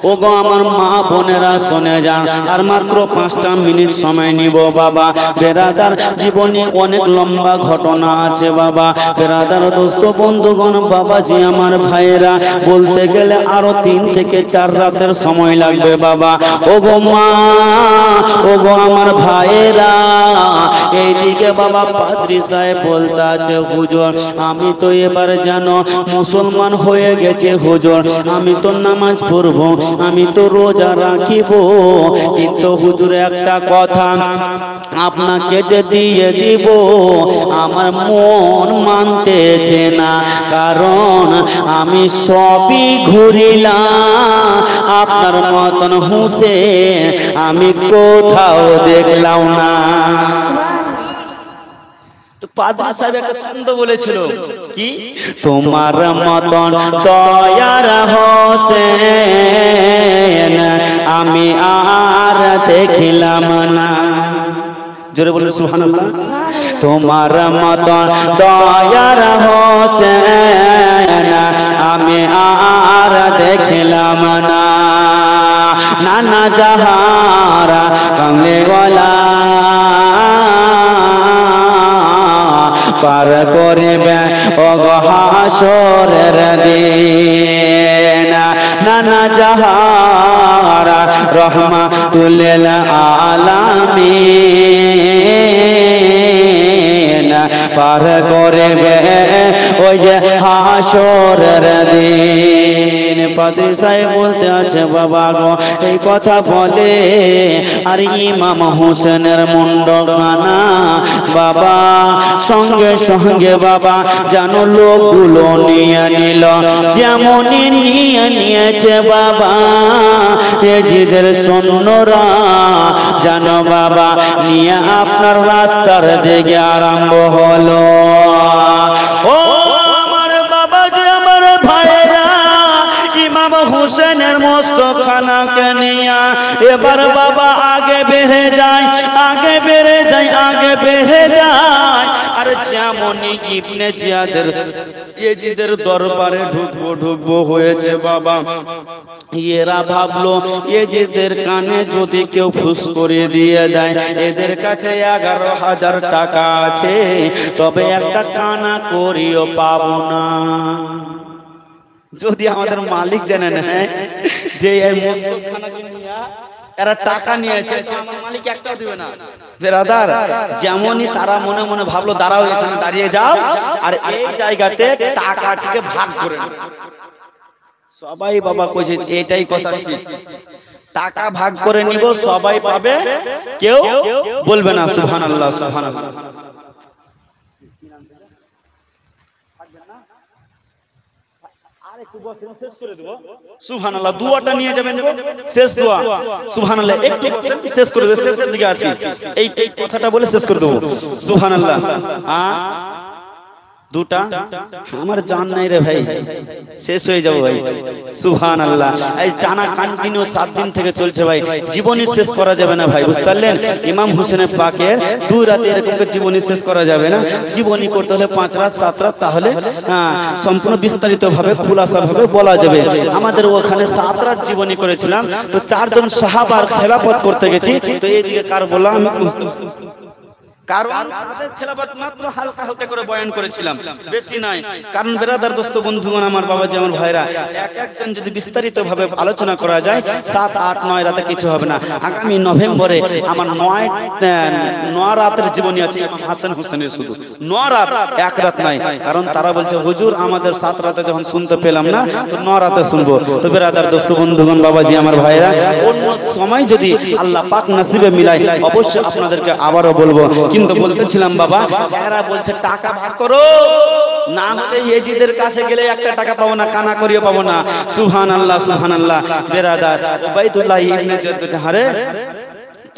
ও গো আমার মা বোনেরা শুনে যান, আর মাত্র 5টা মিনিট সময় নিব বাবা। বেরাদার জীবনে অনেক লম্বা ঘটনা আছে বাবা, বেরাদার দোস্ত বন্ধুগণ, বাবাজি আমার ভাইয়েরা, বলতে গেলে আরো 3 থেকে 4 রাতের সময় লাগবে বাবা। ও গো মা, ও গো আমার ভাইয়েরা, এইদিকে বাবা পাদ্রী সাহেব বলতে আছে, হুজুর আমি তো এবার যেন মুসলমান হয়ে গেছে হুজুর, আমি তো নামাজ পড়বো, আমি তো রোজা রাখিব, কিন্তু হুজুর একটা কথা আপনাকে যে দিয়ে দিব আমার মন মানতেছে না, কারণ আমি সবই ঘুরিলাম, আপনার মতন হোসেন আমি কোথাও দেখলাম না। তো পাদ্রী সাহেব একটা ছন্দ বলেছিল কি, তোমার মতন দয়ার হোসেন আমি আর দেখিলাম না। জোরে বলে সুবহানাল্লাহ। তোমার মতন দয়ার হোসেন আমি আর দেখিলাম না, নানা জাহারা কামলেওয়ালা পার করবে ও হাসরের দিন, নানা জাহারা রহমাতুল আলামিন পার করবে ওই যে হাসরের দিন। পাদ্রী সাহেব বলতে আছে বাবা গো এই কথা বলে, আর ইমাম হোসেনের মুন্ডখানা বাবা সঙ্গে সঙ্গে বাবা জানো লোকগুলো নিয়ে নিল, যেমনই নিয়ে নিয়েছে বাবা এজিদের সৈন্যরা জানো বাবা নিয়ে আপনার রাস্তার দিকে আরম্ভ হলো। ও আমার বাবা যে আমার ভাইরা, ইমাম হোসেনের মস্তখানাকে নিয়ে এবার বাবা আগে বেড়ে যায়, আগে বেড়ে যায়, আগে বেড়ে যায়। আর যেমনই ইবনে জিয়াদের এজিদের দরবারে ঢুকবো হয়েছে বাবা, এরা ভাবলো এজিদের কানে যদি কেউ ফুস করে দিয়ে দেয়, এদের কাছে 11,000 টাকা আছে, তবে একটা কানা করিও পাবো না। যদি আমাদের মালিক জেনে নেয় যে এই মস্তখানাকে নিয়ে এরা টাকা নিয়েছে, আমার মালিক একটাও দিবে না। বেরাদার যেমনই তারা মনে মনে ভাবলো দাঁড়াও এখানে দাঁড়িয়ে যাও, আর এই জায়গাতে টাকাটাকে ভাগ করে নাও। সবাই বাবা কইছে এটাই কথা ঠিক, টাকা ভাগ করে নিব, সবাই পাবে, কেউ বলবে না। সুবহানাল্লাহ সুবহানাল্লাহ। সুবহানাল্লাহ, দুয়াটা নিয়ে যাবেন, শেষ দোয়া। সুবহানাল্লাহ, একটু শেষ করে দেব, শেষের দিকে আছি, এই কথাটা বলে শেষ করে দেব। সুবহানাল্লাহ। দুটা আমার জান নাই রে ভাই, শেষ হয়ে যাবো ভাই। সুবহানাল্লাহ, এই টানা কন্টিনিউ 7 দিন থেকে চলছে ভাই, জীবনী শেষ করা যাবে না ভাই, বুঝতে পারলেন? ইমাম হোসেনের পাকের 2 রাতে এরকম করে জীবনী শেষ করা যাবে না, জীবনী করতে হলে 5 রাত 7 রাত, তাহলে সম্পূর্ণ বিস্তারিত ভাবে খোলাসা ভাবে বলা যাবে। আমাদের ওখানে 7 রাত জীবনী করেছিলাম, তো 4 জন সাহাবার খেলাফত করতে গেছি, তো এইদিকে কার বললাম, কারণ তাদের খেলাফত মাত্র হালকা হালকা করে বয়ান করেছিলাম, বেশি নাই। কারণ বেরাদার দোস্ত বন্ধুগণ, আমার বাবাজি, আমার ভাইরা, একজন যদি বিস্তারিত ভাবে আলোচনা করা যায় 7, 8, 9 রাতে কিছু হবে না। আগামী নভেম্বরে আমার 9 রাতের জীবনী আছে ইমাম হাসান হোসেনের, শুধু 9 রাত, 1 রাত নাই। কারণ তারা বলছে হুজুর আমাদের 7 রাতে যখন শুনতে পেলাম না, তো 9 রাতে শুনবো। তো বেরাদার দোস্ত বন্ধুগণ, বাবাজি, আমার ভাইরা, অন্য সময় যদি আল্লাহ পাক নসিবে মিলায় অবশ্যই আপনাদেরকে আবারও বলবো। কিন্তু বলতেছিলাম বাবা, এরা বলছে টাকা ভাগ করো, না হলে ইয়েজিদের কাছে গেলে 1 টাকা পাবো না, কানা করিও পাবো না। সুবহানাল্লাহ সুবহানাল্লাহ। বেরাদার উবাইদুল্লাহ ইবনে জিয়াদ বলছে, আরে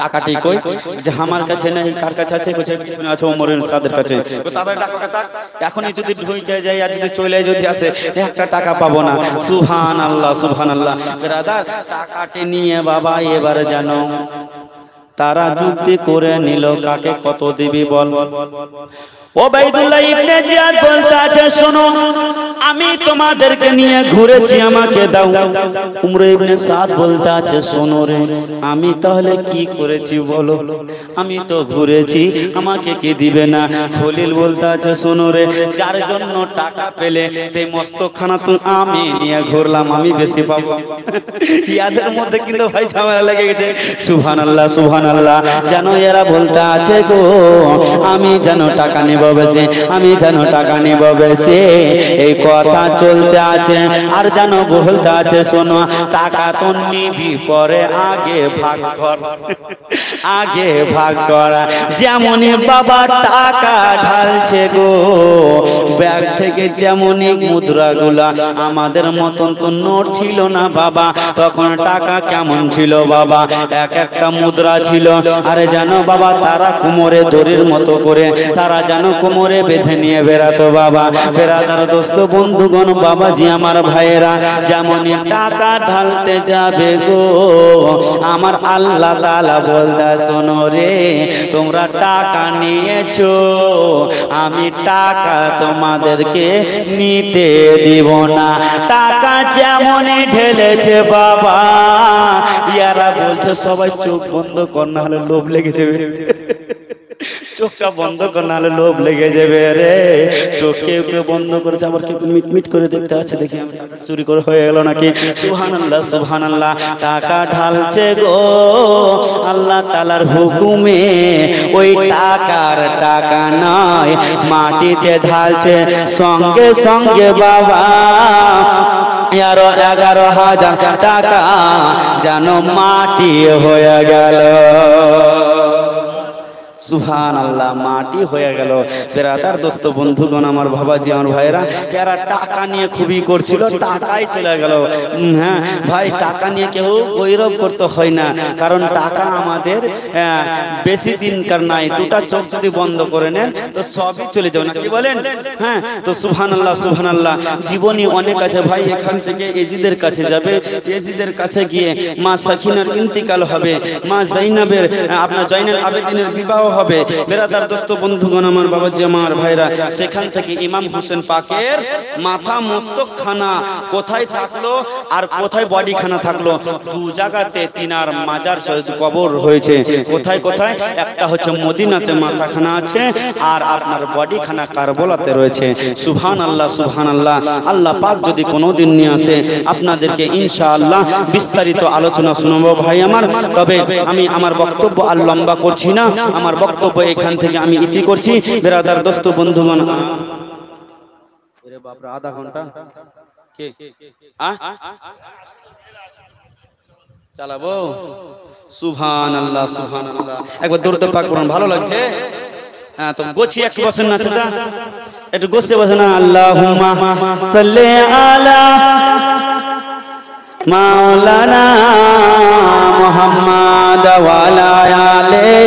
টাকাটি কই? যে আমার কাছে নাই, কার কাছে আছে? কইছে পিছনে আছে ওমরের সাদের কাছে। তো তাদের টাকা কথা এখনই যদি ঢুকে যায় আর যদি চলে যদি আসে 1 টাকা পাবো না। সুবহানাল্লাহ সুবহানাল্লাহ। বেরাদার টাকাটি নিয়ে বাবা এবারে জানো তারা যুক্তি করে নিল, কাকে কত দিবি বল। উবাইদুল্লাহ ইবনে জিয়াদ বলতে আছে, শোনো আমি তোমাদেরকে নিয়ে ঘুরেছি, আমাকে দাও। উমর ইবনে সাদ বলতে আছে, শোনো রে আমি তাহলে কি করেছি বলো, আমি তো ঘুরেছি, আমাকে কি দিবে না? খলিল বলতে আছে, শোনো রে যার জন্য টাকা পেলে সেই মস্তখানা তো আমি নিয়ে ঘুরলাম, আমি বেশি পাবো। ইয়াদের মধ্যে কিন্তু ভাই ঝামেলা লেগে গেছে। সুবহানাল্লাহ সুবহানাল্লাহ। জানো এরা বলতে আছে গো আমি যেন টাকা নেব বেশি, আমি যেন টাকা নেব বেশি, এই কথা চলতে আছে। আর জানো বলতে আছে, শোনো টাকা তো নিবি পরে, আগে ভাগ কর, আগে ভাগ কর। যেমনই বাবা টাকা ঢালছে গো ব্যাগ থেকে, যেমনই মুদ্রাগুলা, আমাদের মতন তো নোট ছিল না বাবা, তখন টাকা কেমন ছিল বাবা, একটা মুদ্রা ছিল। আরে জানো বাবা তারা কোমরে দড়ির মতো করে তারা জানো কোমরে বেঁধে নিয়ে বেরাতো বাবা। বেরাদার দোস্ত বন্ধুগণ, বাবাজি আমার ভাইয়েরা, যেমনই টাকা ঢালতে যাবে গো আমার আল্লাহ তাআলা বলতে, শোনো রে তোমরা টাকা নিয়েছো, আমি টাকা তোমাদেরকে নিতে দিব না। টাকা যেমনই ঢেলেছে বাবা, ইয়ারা বলছে সবাই চোখ বন্ধ কর, না হলে লোভ লেগে যাবে। চোখটা বন্ধ কর, না হলে লোভ লেগে যাবে রে। চোখ কেউ কেউ বন্ধ করেছে, আবার কেউ মিটমিট করে দেখতে আছে, দেখি চুরি করে হয়ে গেল নাকি। সুবহানাল্লাহ সুবহানাল্লাহ। টাকা ঢালছে গো আল্লাহ তাআলার হুকুমে, ওই টাকার টাকা নয় মাটিতে ঢালছে, সঙ্গে সঙ্গে বাবা 11,000 টাকা যেন মাটি হয়ে গেল। সুবহানাল্লাহ, মাটি হয়ে গেল। বেরাদার দোস্ত বন্ধুগণ, আমার বাবাজি আমার ভাইরা, যারা টাকা নিয়ে খুবই করছিল, টাকাই চলে গেল। হ্যাঁ ভাই, টাকা নিয়ে কেউ গৌরব করতে হয় না, কারণ টাকা আমাদের বেশি দিনকার নাই। 2টা চোখ যদি বন্ধ করে নেন তো সবই চলে যাবে, না কি বলেন? হ্যাঁ, তো সুবহানাল্লাহ সুবহানাল্লাহ। জীবনী অনেক আছে ভাই, এখান থেকে এজিদের কাছে যাবে, এজিদের কাছে গিয়ে মা সাকিনার ইন্তিকাল হবে, মা জাইনাবের আপনার জয়নাল আবেদিনের বিবাহ হবে। বেরাদার দোস্ত বন্ধুগণ, আমার বাবাজি আমার ভাইরা, সেখান থেকে ইমাম হোসেন পাকের মাথা মস্তক খানা কোথায় থাকলো আর কোথায় বডি খানা থাকলো, 2 জায়গাতে তিনার মাজার কবর হয়েছে। কোথায় কোথায়? একটা হচ্ছে মদিনাতে মাথা খানা আছে, আর আপনার বডি খানা কারবালাতে রয়েছে। সুবহানাল্লাহ সুবহানাল্লাহ। আল্লাহ পাক যদি কোনোদিন নিয়ে আসে আপনাদেরকে ইনশাআল্লাহ বিস্তারিত আলোচনা শোনাবো ভাই আমার। তবে আমি আমার বক্তব্য আর লম্বা করছি না, আমার বক্তব্য এখান থেকে আমি ইতি করছি। বেরাদার দোস্ত বন্ধুগণ, আধা ঘন্টা কে চালাবো? সুবহানাল্লাহ সুবহানাল্লাহ, একবার দরুদ পাক পড়ুন, ভালো লাগছে। হ্যাঁ তো গোছি একটু বসেন না চাচা, একটু গোছে বসেন না। আল্লাহুম্মা সাল্লি আলা মাওলানা মুহাম্মাদ ওয়া আলা আলি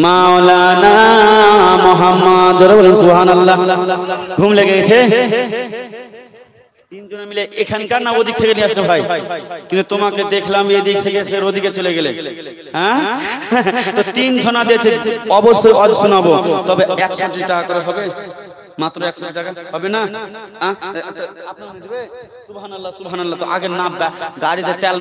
মাওলানা মুহাম্মদ। সুবহানাল্লাহ। ঘুম লেগে গেছে? তিনজনে মিলে এখানকার না ওদিক থেকে নিয়ে আসলে ভাই, কিন্তু তোমাকে দেখলাম এদিক থেকে ফের ওদিকে চলে গেলে। হ্যাঁ তো তিন জনা দিয়েছে, অবশ্যই অজ শোনাবো, তবে 100 টাকা করে হবে, মাত্র 100 টাকা হবে না? সুবহানাল্লাহ সুবহানাল্লাহ। তো আগে না গাড়িতে তেল